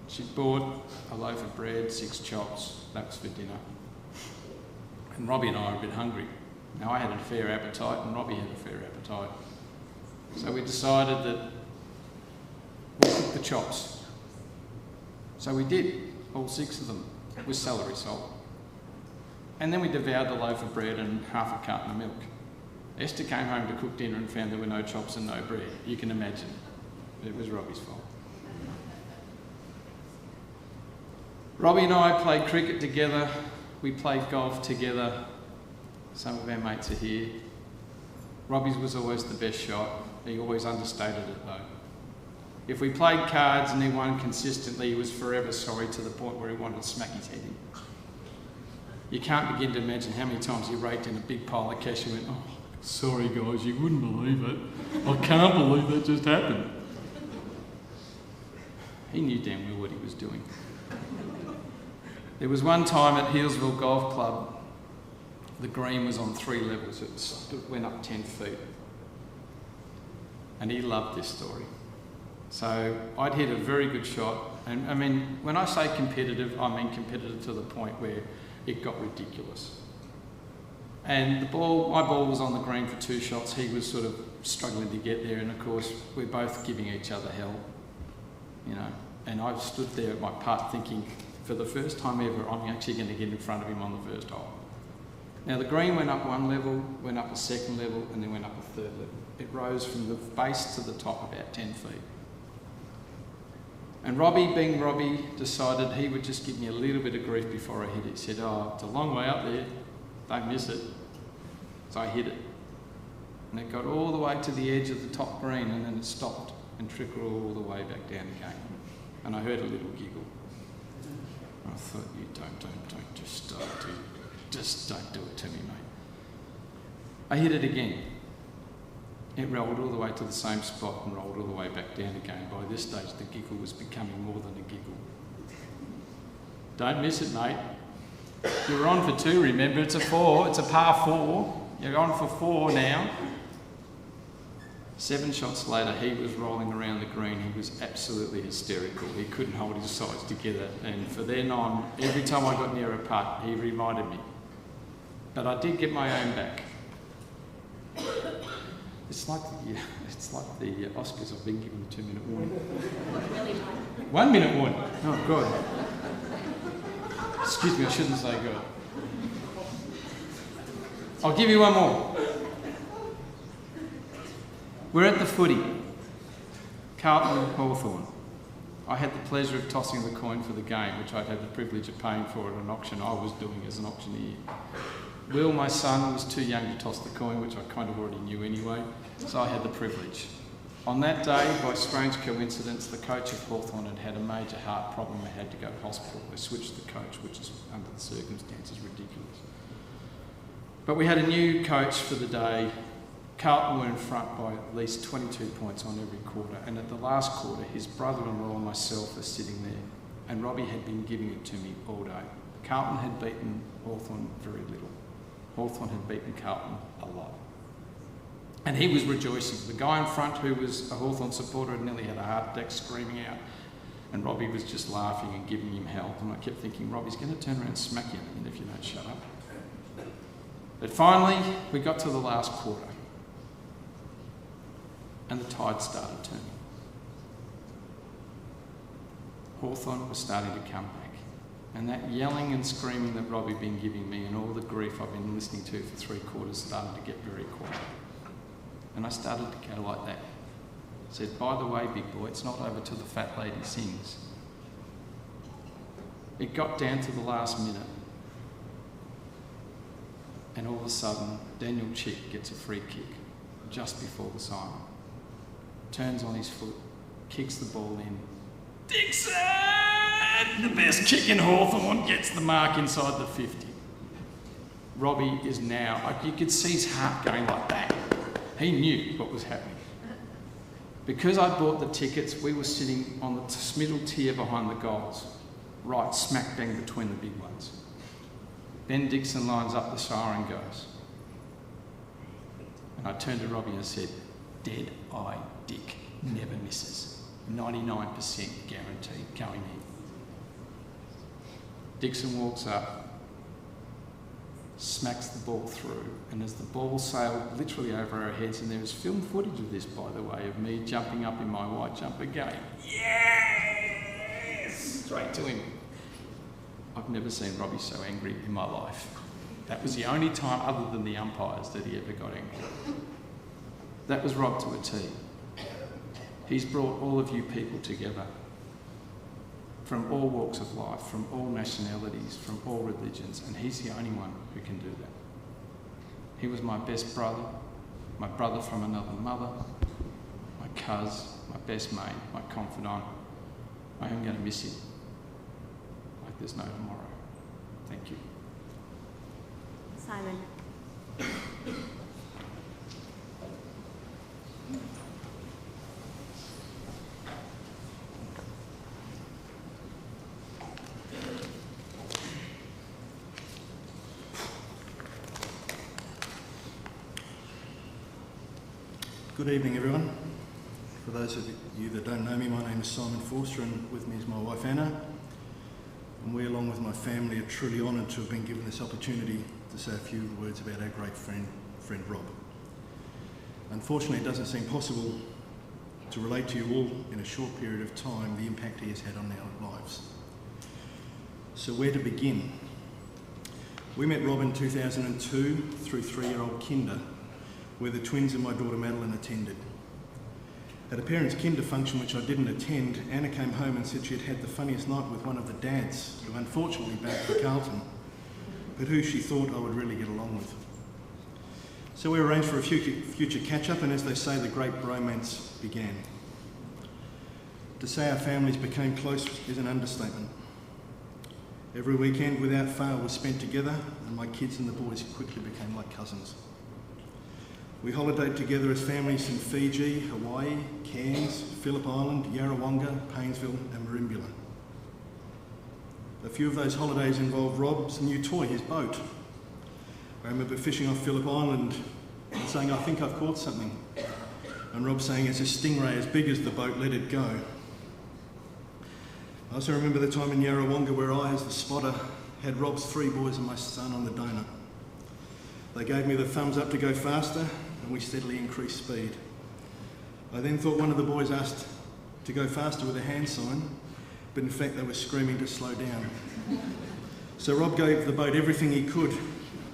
She'd bought a loaf of bread, 6 chops, that was for dinner. And Robbie and I were a bit hungry. Now I had a fair appetite and Robbie had a fair appetite. So we decided that we'd cook the chops. So we did, all 6 of them, with celery salt. And then we devoured the loaf of bread and half a carton of milk. Esther came home to cook dinner and found there were no chops and no bread. You can imagine, it was Robbie's fault. Robbie and I played cricket together. We played golf together. Some of our mates are here. Robbie's was always the best shot. He always understated it though. If we played cards and he won consistently, he was forever sorry to the point where he wanted to smack his head in. You can't begin to imagine how many times he raked in a big pile of cash and went, oh, sorry guys, you wouldn't believe it. I can't believe that just happened. He knew damn well what he was doing. There was one time at Healesville Golf Club, the green was on 3 levels. It went up 10 feet. And he loved this story. So I'd hit a very good shot. And I mean, when I say competitive, I mean competitive to the point where it got ridiculous. And my ball was on the green for 2 shots. He was sort of struggling to get there. And of course, we're both giving each other hell, you know. And I stood there at my putt thinking, for the first time ever, I'm actually going to get in front of him on the first hole. Now the green went up 1 level, went up a 2nd level, and then went up a 3rd level. It rose from the base to the top about 10 feet. And Robbie, being Robbie, decided he would just give me a little bit of grief before I hit it. He said, oh, it's a long way up there, don't miss it. So I hit it. And it got all the way to the edge of the top green, and then it stopped and trickled all the way back down again. And I heard a little giggle. I thought, you don't, just don't do it to me, mate. I hit it again. It rolled all the way to the same spot and rolled all the way back down again. By this stage, the giggle was becoming more than a giggle. Don't miss it, mate. You were on for 2, remember? It's a 4, it's a par 4. You're on for 4 now. 7 shots later, he was rolling around the green. He was absolutely hysterical. He couldn't hold his sides together. And for then on, every time I got near a putt, he reminded me. But I did get my own back. It's like the Oscars. I've been given a 2-minute warning. 1 minute warning. Oh, God. Excuse me, I shouldn't say God. I'll give you one more. We're at the footy. Carlton Hawthorn. I had the pleasure of tossing the coin for the game, which I'd had the privilege of paying for at an auction I was doing as an auctioneer. Will, my son, was too young to toss the coin, which I kind of already knew anyway, so I had the privilege. On that day, by strange coincidence, the coach of Hawthorn had had a major heart problem and had to go to hospital. They switched the coach, which is, under the circumstances, ridiculous. But we had a new coach for the day. Carlton were in front by at least 22 points on every quarter, and at the last quarter, his brother-in-law and myself were sitting there, and Robbie had been giving it to me all day. Carlton had beaten Hawthorn very little. Hawthorn had beaten Carlton a lot. And he was rejoicing. The guy in front, who was a Hawthorn supporter, had nearly had a heart attack, screaming out, And Robbie was just laughing and giving him hell. And I kept thinking, Robbie's going to turn around and smack you if you don't shut up. But finally, we got to the last quarter. And the tide started turning. Hawthorn was starting to come back. And that yelling and screaming that Robbie had been giving me and all the grief I've been listening to for 3 quarters started to get very quiet. And I started to go like that. I said, by the way, big boy, it's not over till the fat lady sings. It got down to the last minute. And all of a sudden, Daniel Chick gets a free kick just before the siren. Turns on his foot, kicks the ball in. Dixon! The best kick in Hawthorn gets the mark inside the 50. Robbie is now, you could see his heart going like that. He knew what was happening. Because I bought the tickets, we were sitting on the middle tier behind the goals, right smack bang between the big ones. Ben Dixon lines up, the siren goes. And I turned to Robbie and said, dead-eye Dick never misses. 99% guaranteed going in. Dixon walks up, smacks the ball through, and as the ball sailed literally over our heads, and there was film footage of this, by the way, of me jumping up in my white jumper going, yes! Straight to him. I've never seen Robbie so angry in my life. That was the only time, other than the umpires, that he ever got angry. That was Rob to a T. He's brought all of you people together from all walks of life, from all nationalities, from all religions, and he's the only one who can do that. He was my best brother, my brother from another mother, my cuz, my best mate, my confidant. I am going to miss him like there's no tomorrow. Thank you. Simon. Good evening, everyone. For those of you that don't know me, my name is Simon Forster, and with me is my wife Anna. And we, along with my family, are truly honoured to have been given this opportunity to say a few words about our great friend Rob. Unfortunately, it doesn't seem possible to relate to you all in a short period of time the impact he has had on our lives. So where to begin? We met Rob in 2002 through 3-year-old Kinder, where the twins and my daughter Madeline attended. At a parents' kinder function which I didn't attend, Anna came home and said she had had the funniest night with one of the dads, who unfortunately backed for Carlton, but who she thought I would really get along with. So we arranged for a future catch-up, and as they say, the great bromance began. To say our families became close is an understatement. Every weekend without fail was spent together, and my kids and the boys quickly became like cousins. We holidayed together as families in Fiji, Hawaii, Cairns, Phillip Island, Yarrawonga, Paynesville and Merimbula. A few of those holidays involved Rob's new toy, his boat. I remember fishing off Phillip Island and saying, I think I've caught something. And Rob saying, it's a stingray as big as the boat, let it go. I also remember the time in Yarrawonga where I, as the spotter, had Rob's 3 boys and my son on the donut. They gave me the thumbs up to go faster, and we steadily increased speed. I then thought one of the boys asked to go faster with a hand sign, but in fact they were screaming to slow down. So Rob gave the boat everything he could,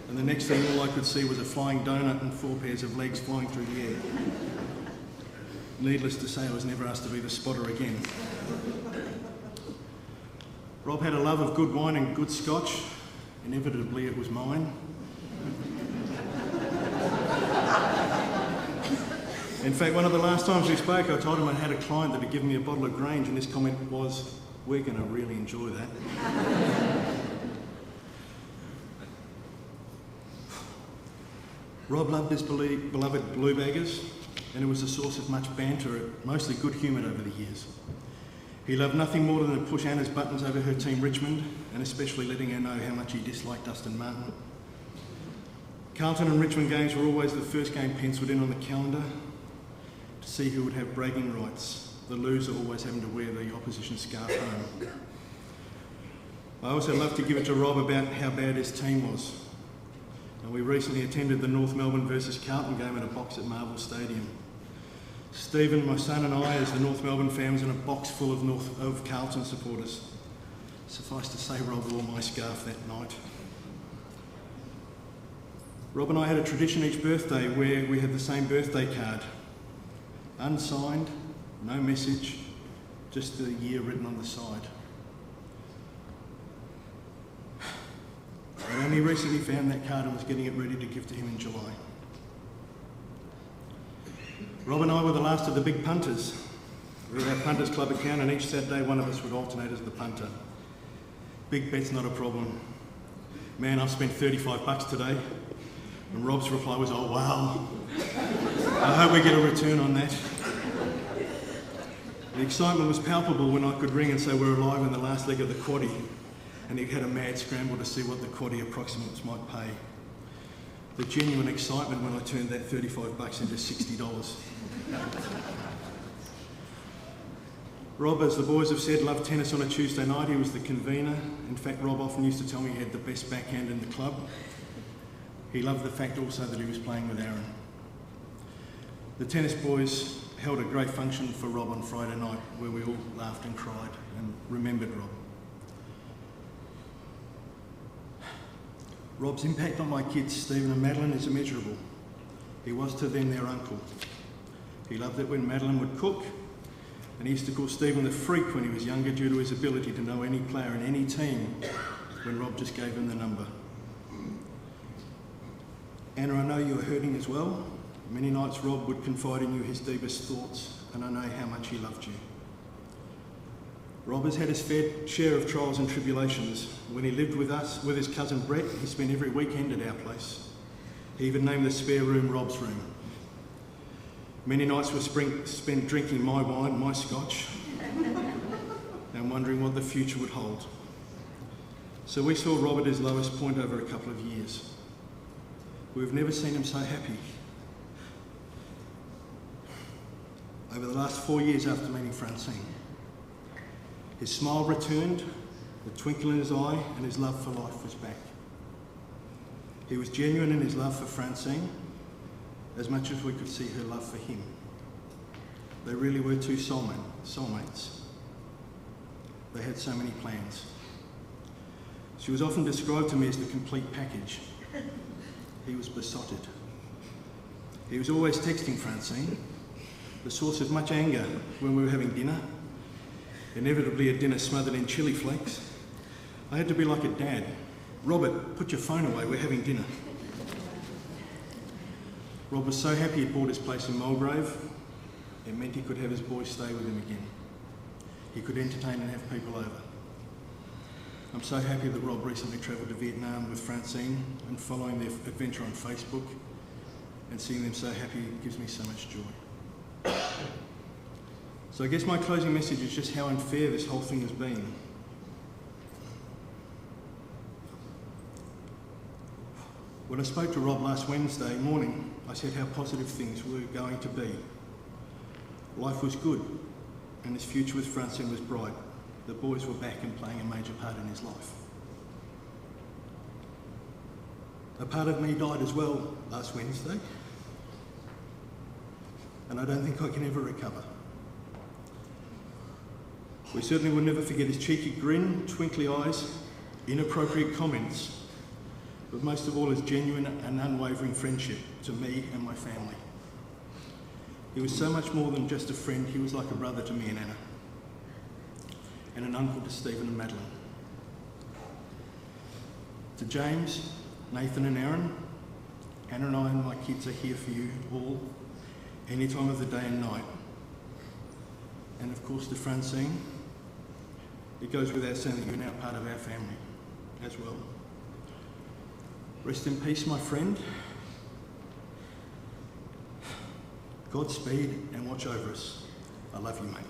and the next thing all I could see was a flying donut and 4 pairs of legs flying through the air. Needless to say, I was never asked to be the spotter again. Rob had a love of good wine and good scotch. Inevitably it was mine. In fact, one of the last times we spoke, I told him I had a client that had given me a bottle of Grange, and his comment was, we're going to really enjoy that. Rob loved his beloved blue baggers, and it was a source of much banter, mostly good humour over the years. He loved nothing more than to push Anna's buttons over her team Richmond, and especially letting her know how much he disliked Dustin Martin. Carlton and Richmond games were always the first game pencilled in on the calendar to see who would have bragging rights. the loser always having to wear the opposition scarf home. I also love to give it to Rob about how bad his team was. And we recently attended the North Melbourne versus Carlton game at a box at Marvel Stadium. Stephen, my son, and I, as the North Melbourne fans, in a box full of Carlton supporters. Suffice to say, Rob wore my scarf that night. Rob and I had a tradition each birthday where we had the same birthday card. Unsigned, no message, just the year written on the side. I only recently found that card and was getting it ready to give to him in July. Rob and I were the last of the big punters. We had our punters club account, and each Saturday one of us would alternate as the punter. Big bet's not a problem. Man, I've spent $35 today. And Rob's reply was, oh wow. I hope we get a return on that. The excitement was palpable when I could ring and say we're alive in the last leg of the quaddie, and he had a mad scramble to see what the quaddie approximates might pay. The genuine excitement when I turned that $35 into $60. Rob, as the boys have said, loved tennis on a Tuesday night. He was the convener. In fact, Rob often used to tell me he had the best backhand in the club. He loved the fact also that he was playing with Aaron. The tennis boys held a great function for Rob on Friday night where we all laughed and cried and remembered Rob. Rob's impact on my kids, Stephen and Madeline, is immeasurable. He was to them their uncle. He loved it when Madeline would cook, and he used to call Stephen the freak when he was younger due to his ability to know any player in any team when Rob just gave him the number. Anna, I know you are hurting as well. Many nights Rob would confide in you his deepest thoughts, and I know how much he loved you. Rob has had his fair share of trials and tribulations. When he lived with us, with his cousin Brett, he spent every weekend at our place. He even named the spare room Rob's room. Many nights were spent drinking my wine, my scotch, and wondering what the future would hold. So we saw Rob at his lowest point over a couple of years. We've never seen him so happy. Over the last 4 years after meeting Francine, his smile returned, the twinkle in his eye, and his love for life was back. He was genuine in his love for Francine, as much as we could see her love for him. They really were two soulmates. They had so many plans. She was often described to me as the complete package. He was besotted. He was always texting Francine, the source of much anger when we were having dinner, inevitably a dinner smothered in chili flakes. I had to be like a dad. Robert, put your phone away, we're having dinner. Rob was so happy he'd bought his place in Mulgrave. It meant he could have his boys stay with him again. He could entertain and have people over. I'm so happy that Rob recently travelled to Vietnam with Francine, and following their adventure on Facebook and seeing them so happy gives me so much joy. So I guess my closing message is just how unfair this whole thing has been. When I spoke to Rob last Wednesday morning, I said how positive things were going to be. Life was good, and his future with Francine was bright. The boys were back and playing a major part in his life. A part of me died as well last Wednesday, and I don't think I can ever recover. We certainly will never forget his cheeky grin, twinkly eyes, inappropriate comments, but most of all his genuine and unwavering friendship to me and my family. He was so much more than just a friend. He was like a brother to me and Anna, and an uncle to Stephen and Madeline. To James, Nathan and Aaron, Anna and I and my kids are here for you all, any time of the day and night. And of course to Francine, it goes without saying that you're now part of our family as well. Rest in peace, my friend. Godspeed and watch over us. I love you, mate.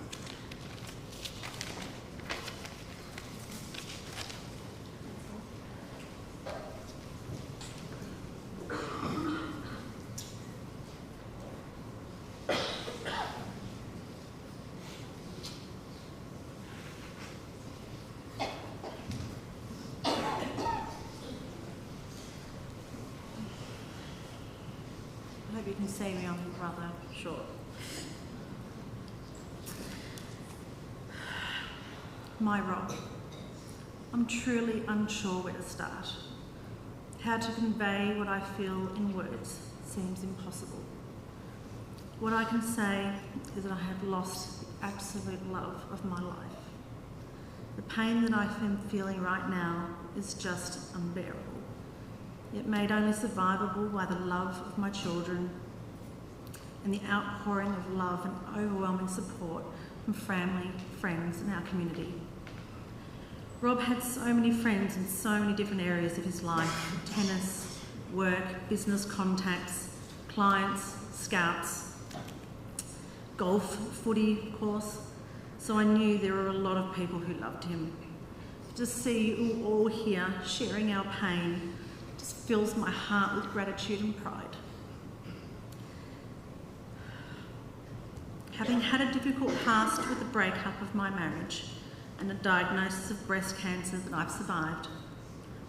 hope you can see me, I'm rather short. My Rob. I'm truly unsure where to start. How to convey what I feel in words seems impossible. What I can say is that I have lost the absolute love of my life. The pain that I am feeling right now is just unbearable, yet made only survivable by the love of my children and the outpouring of love and overwhelming support from family, friends and our community. Rob had so many friends in so many different areas of his life: tennis, work, business contacts, clients, scouts, golf, footy, of course. So I knew there were a lot of people who loved him. To see you all here sharing our pain just fills my heart with gratitude and pride. Having had a difficult past with the breakup of my marriage and a diagnosis of breast cancer that I've survived,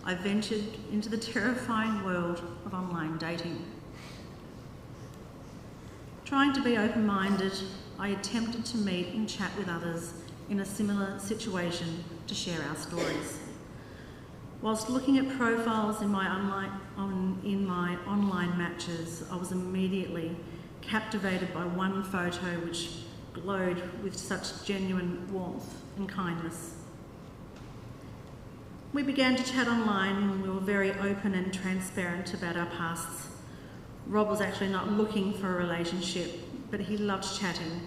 I ventured into the terrifying world of online dating. Trying to be open-minded, I attempted to meet and chat with others in a similar situation to share our stories. Whilst looking at profiles in my online matches, I was immediately captivated by one photo which glowed with such genuine warmth and kindness. We began to chat online and we were very open and transparent about our pasts. Rob was actually not looking for a relationship, but he loved chatting,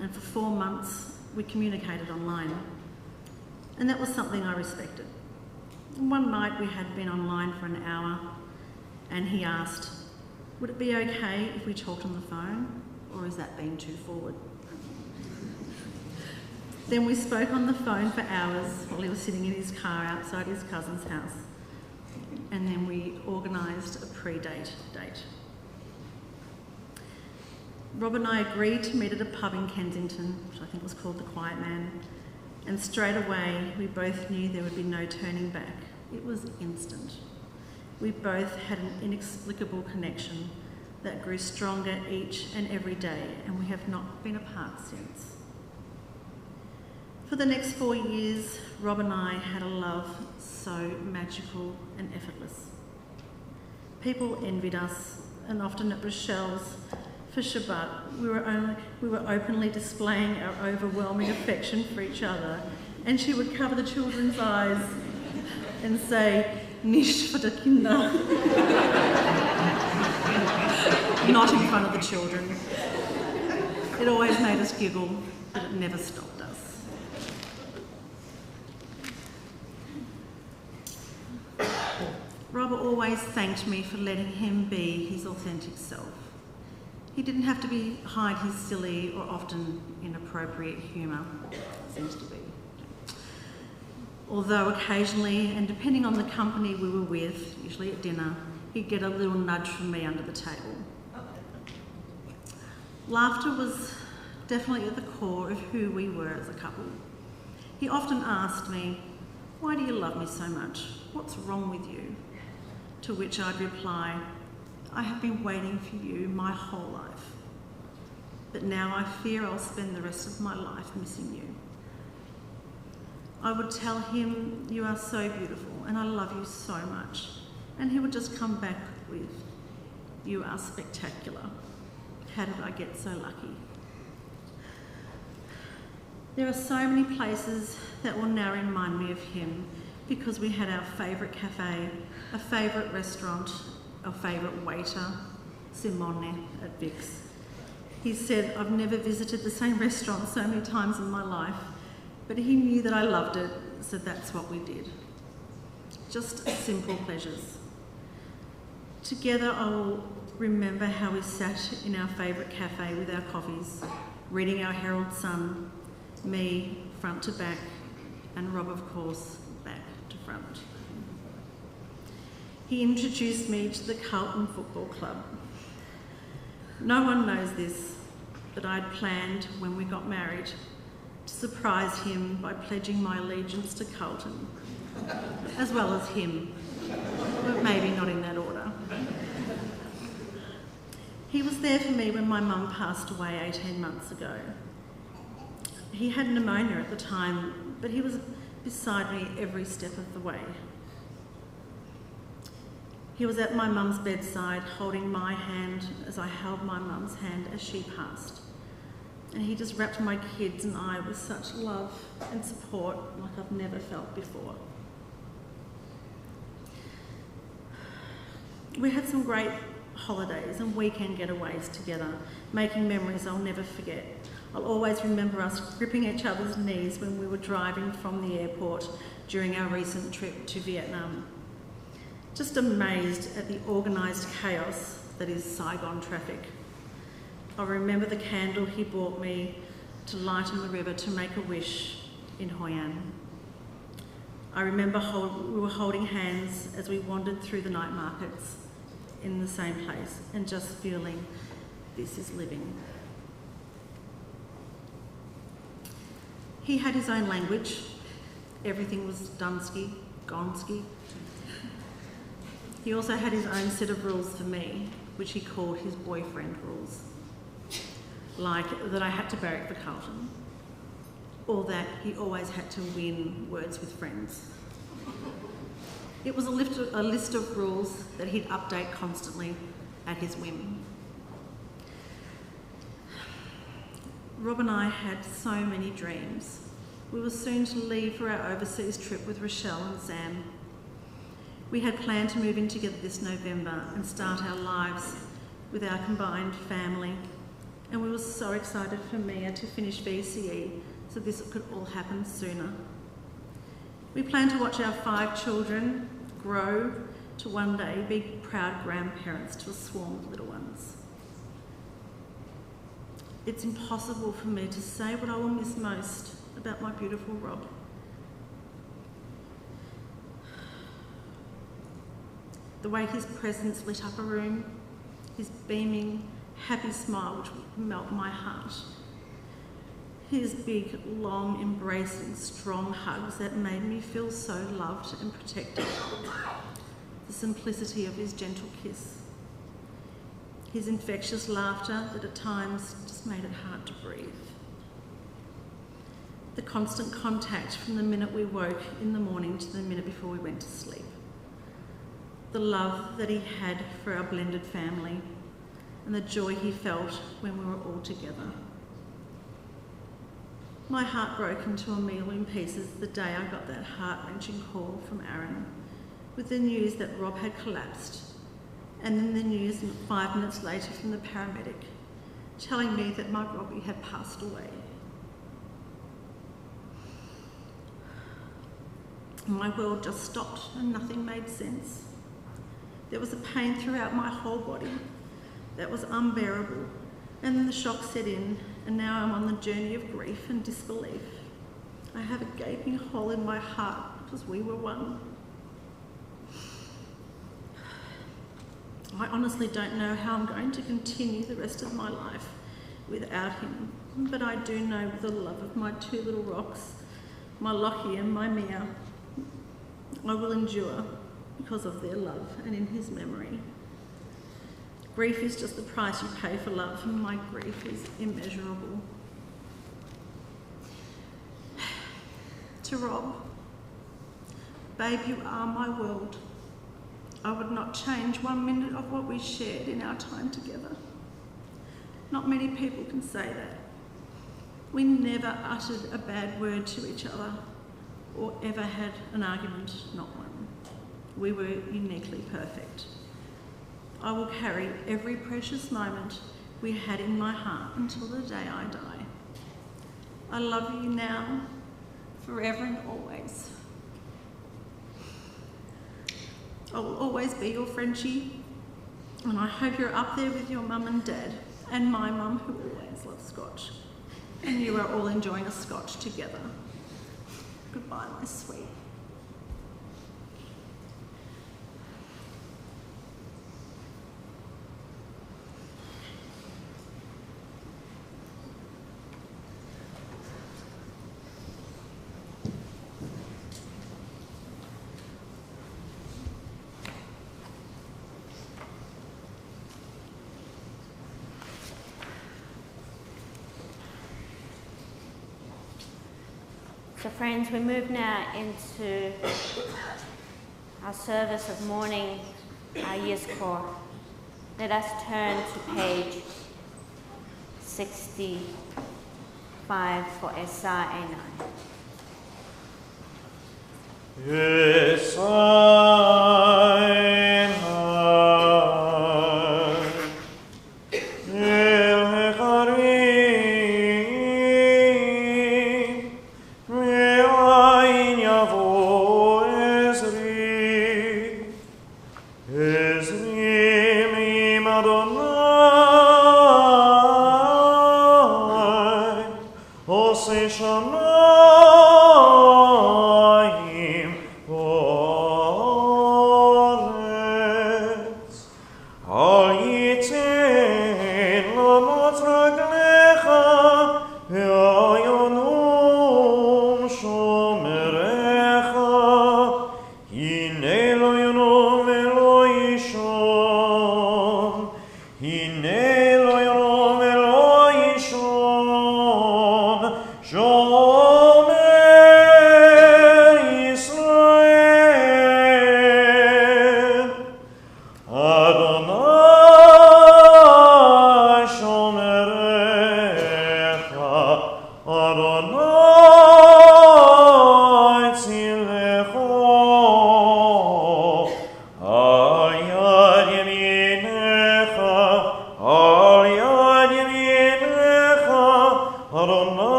and for 4 months we communicated online. And that was something I respected. And one night we had been online for an hour and he asked, would it be okay if we talked on the phone, or is that being too forward? Then we spoke on the phone for hours while he was sitting in his car outside his cousin's house. And then we organised a pre-date date. Rob and I agreed to meet at a pub in Kensington, which I think was called the Quiet Man, and straight away we both knew there would be no turning back. It was instant. We both had an inexplicable connection that grew stronger each and every day, and we have not been apart since. For the next 4 years, Rob and I had a love so magical and effortless. People envied us, and often at Rochelle's for Shabbat, we were openly displaying our overwhelming affection for each other, and she would cover the children's eyes and say, "Nicht für die Kinder." Not in front of the children. It always made us giggle, but it never stopped us. Robert always thanked me for letting him be his authentic self. He didn't have to hide his silly or often inappropriate humour. Seems to be. Although occasionally, and depending on the company we were with, usually at dinner, he'd get a little nudge from me under the table. Laughter was definitely at the core of who we were as a couple. He often asked me, "Why do you love me so much? What's wrong with you?" To which I'd reply, "I have been waiting for you my whole life, but now I fear I'll spend the rest of my life missing you." I would tell him, "You are so beautiful and I love you so much," and he would just come back with, "You are spectacular. How did I get so lucky?" There are so many places that will now remind me of him, because we had our favourite cafe, a favourite restaurant, a favourite waiter, Simone at Vic's. He said, "I've never visited the same restaurant so many times in my life," but he knew that I loved it, so that's what we did. Just simple pleasures. Together I will remember how we sat in our favourite cafe with our coffees, reading our Herald Sun, me front to back, and Rob, of course, back to front. He introduced me to the Carlton Football Club. No one knows this, but I'd planned when we got married to surprise him by pledging my allegiance to Carlton, as well as him, but maybe not in that order. He was there for me when my mum passed away 18 months ago. He had pneumonia at the time, but he was beside me every step of the way. He was at my mum's bedside, holding my hand as I held my mum's hand as she passed. And he just wrapped my kids and I with such love and support like I've never felt before. We had some great holidays and weekend getaways together, making memories I'll never forget. I'll always remember us gripping each other's knees when we were driving from the airport during our recent trip to Vietnam. Just amazed at the organised chaos that is Saigon traffic. I remember the candle he bought me to light on the river to make a wish in Hoi An. I remember we were holding hands as we wandered through the night markets in the same place and just feeling this is living. He had his own language. Everything was Dunsky, Gonski. He also had his own set of rules for me, which he called his boyfriend rules. Like that I had to barrack for Carlton, or that he always had to win words with friends. It was a list of rules that he'd update constantly at his whim. Rob and I had so many dreams. We were soon to leave for our overseas trip with Rochelle and Sam. We had planned to move in together this November and start our lives with our combined family. And we were so excited for Mia to finish VCE so this could all happen sooner. We planned to watch our 5 children grow to one day be proud grandparents to a swarm of little ones. It's impossible for me to say what I will miss most about my beautiful Rob. The way his presence lit up a room, his beaming, happy smile which would melt my heart. His big, long, embracing, strong hugs that made me feel so loved and protected. The simplicity of his gentle kiss. His infectious laughter that at times just made it hard to breathe. The constant contact from the minute we woke in the morning to the minute before we went to sleep. The love that he had for our blended family and the joy he felt when we were all together. My heart broke into a million pieces the day I got that heart-wrenching call from Aaron with the news that Rob had collapsed, and then the news 5 minutes later from the paramedic telling me that my Robbie had passed away. My world just stopped and nothing made sense. There was a pain throughout my whole body that was unbearable, and then the shock set in, and now I'm on the journey of grief and disbelief. I have a gaping hole in my heart because we were one. I honestly don't know how I'm going to continue the rest of my life without him, but I do know with the love of my 2 little rocks, my Lockie and my Mia, I will endure because of their love and in his memory. Grief is just the price you pay for love, and my grief is immeasurable. To Rob, babe, you are my world. I would not change 1 minute of what we shared in our time together. Not many people can say that. We never uttered a bad word to each other or ever had an argument, not one. We were uniquely perfect. I will carry every precious moment we had in my heart until the day I die. I love you now, forever and always. I will always be your Frenchie, and I hope you're up there with your mum and dad, and my mum who always loves Scotch, and you are all enjoying a Scotch together. Goodbye, my sweet. So friends, we move now into our service of mourning our year's core. Let us turn to page 65 for Esah A9.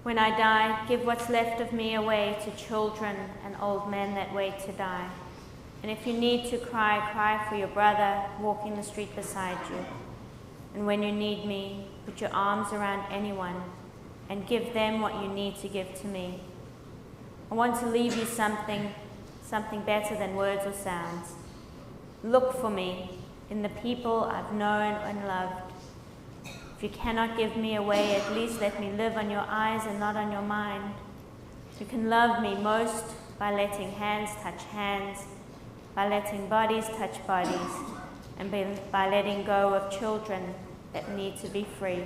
When I die, give what's left of me away to children and old men that wait to die. And if you need to cry, cry for your brother walking the street beside you. And when you need me, put your arms around anyone and give them what you need to give to me. I want to leave you something better than words or sounds. Look for me in the people I've known and loved. If you cannot give me away, at least let me live on your eyes and not on your mind. You can love me most by letting hands touch hands, by letting bodies touch bodies, and by letting go of children that need to be free.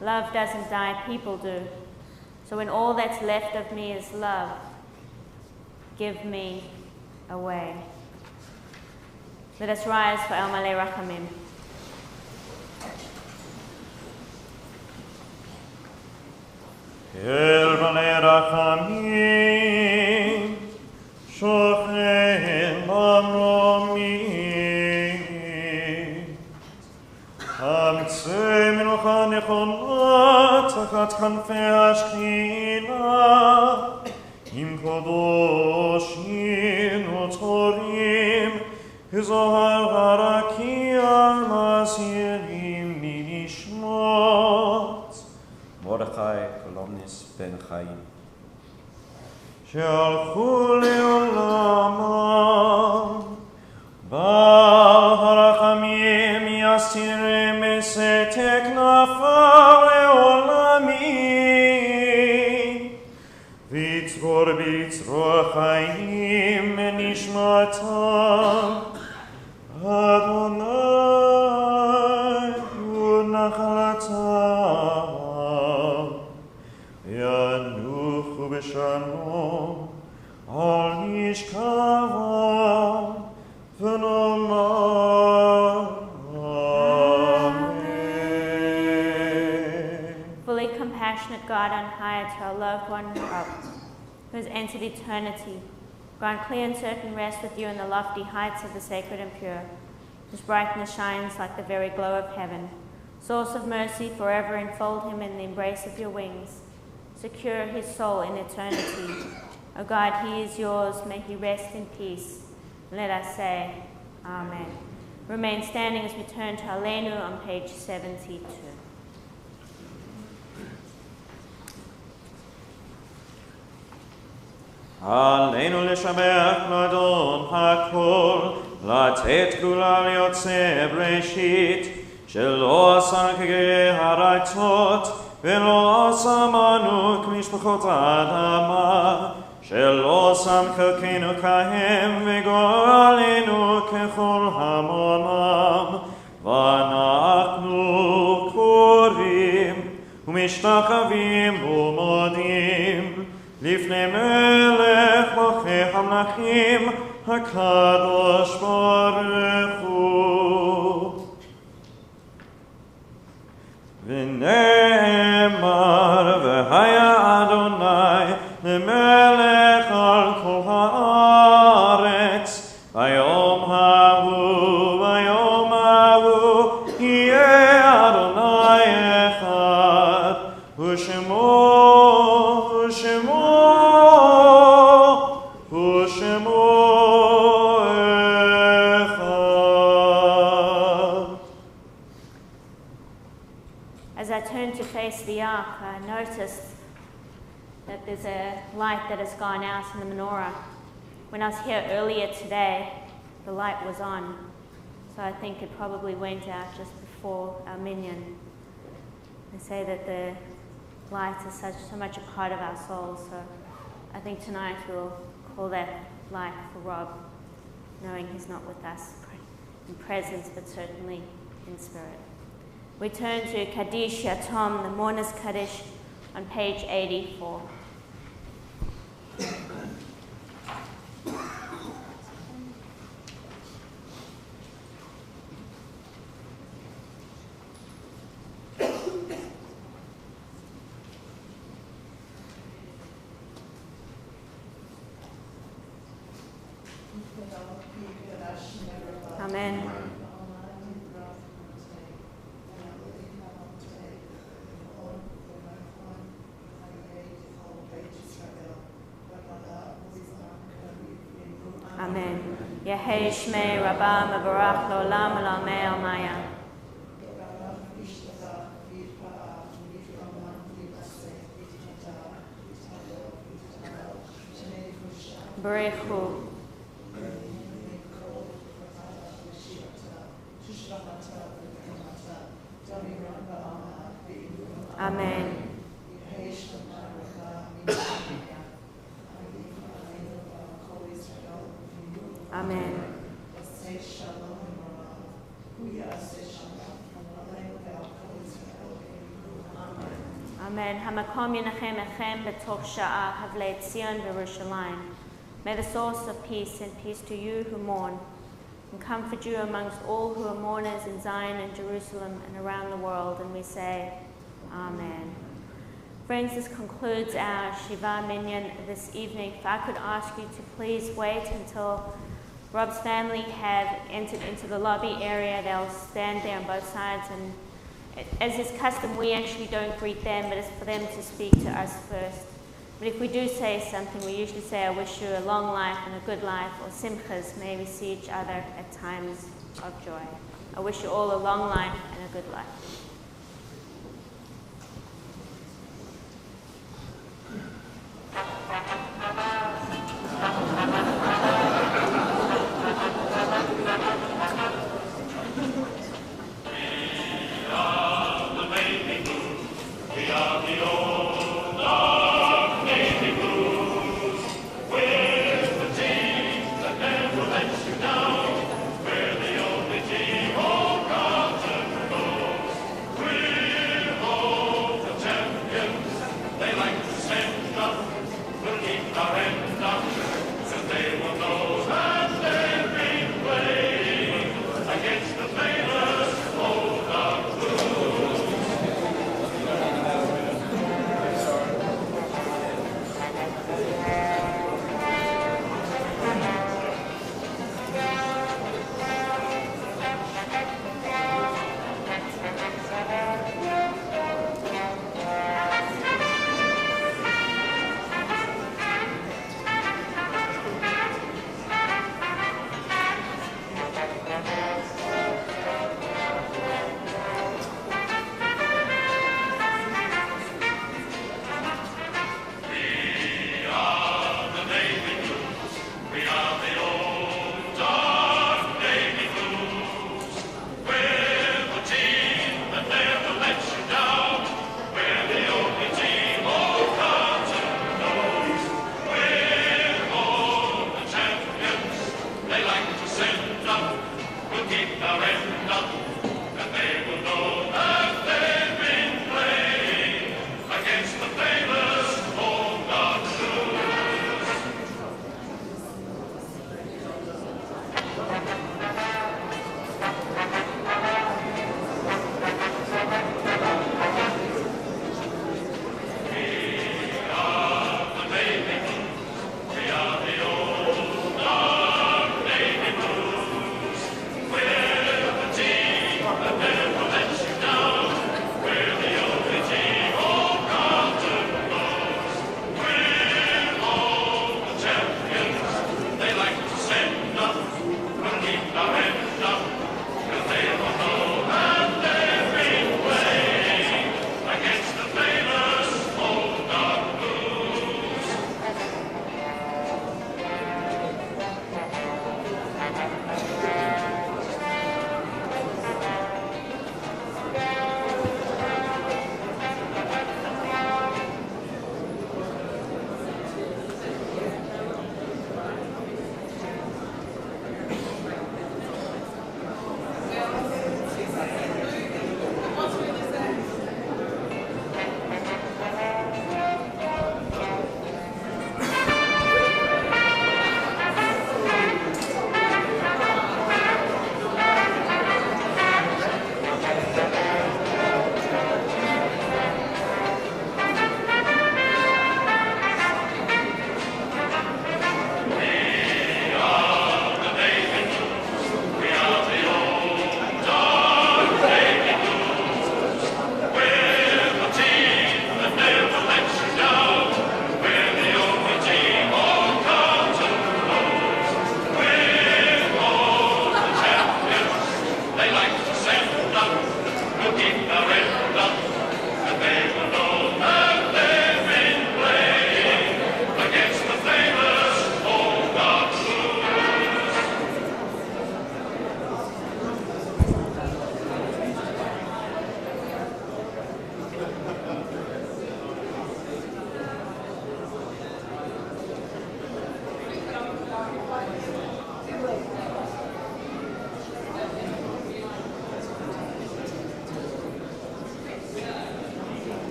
Love doesn't die, people do. So when all that's left of me is love, give me away. Let us rise for El Malei Rachamim. El Malei Rachamim, Shochen Amromi, Hamtzei Menucha Nechona, Tachat Kanfei HaShechina, Im Kodoshim Utorim, Zohar Harakia Masirim Nishmot, Mordechai Kolomnis Ben Chaim. שהלכו לעולמם, בעל הרחמים יסירם בסתר כנפיו לעולמים, ויצרור ביצרו חיים מנשמתם, אדוני הוא נחלתם, ינוחו בשלום על משכבם ונאמר Amen. Fully compassionate God on high, to our loved one Rob, who has entered eternity, grant clear and certain rest with you in the lofty heights of the sacred and pure, whose brightness shines like the very glow of heaven. Source of mercy, forever enfold him in the embrace of your wings. Secure his soul in eternity. O God, he is yours. May he rest in peace. Let us say, Amen. Remain standing as we turn to Aleinu on page 72. עלינו לשבח לאדון הכל לתת גאולה ליוצא בראשית, שלא עשה כהרצות, ולא שמנו כמשפחות האדמה, שלא שם חלקנו כהם וגורלנו ככל המונם, ואנחנו קוראים ומשתחווים ומודים לפני מלך מלכי המלכים הקדוש ברוך הוא. ונאמר והיה אדוני למלך על כל הארץ, ביום ההוא יהיה אדוני אחד, ושמו As I turned to face the ark, I noticed that there's a light that has gone out in the menorah. When I was here earlier today, the light was on, so I think it probably went out just before our Minyan. They say that the light is so much a part of our souls, so I think tonight we'll call that light for Rob, knowing he's not with us in presence, but certainly in spirit. We turn to Kaddish Yatom, the Mourner's Kaddish, on page 84. Amen. Amen. Yehei Shmei Rabba Mevarach L'Olam L'Amei Almaya. Berechu. Amen. Amen. Amen. Hamakom Yenachem Echem B'toch Sha'ah Havlei Tzion V'Yerushalayim. May the source of peace send peace to you who mourn, and comfort you amongst all who are mourners in Zion and Jerusalem and around the world. And we say, Amen. Friends, this concludes our Shiva Minyan this evening. If I could ask you to please wait until Rob's family have entered into the lobby area. They'll stand there on both sides, and as is custom, we actually don't greet them, but it's for them to speak to us first. But if we do say something, we usually say, I wish you a long life and a good life, or simchas, may we see each other at times of joy. I wish you all a long life and a good life.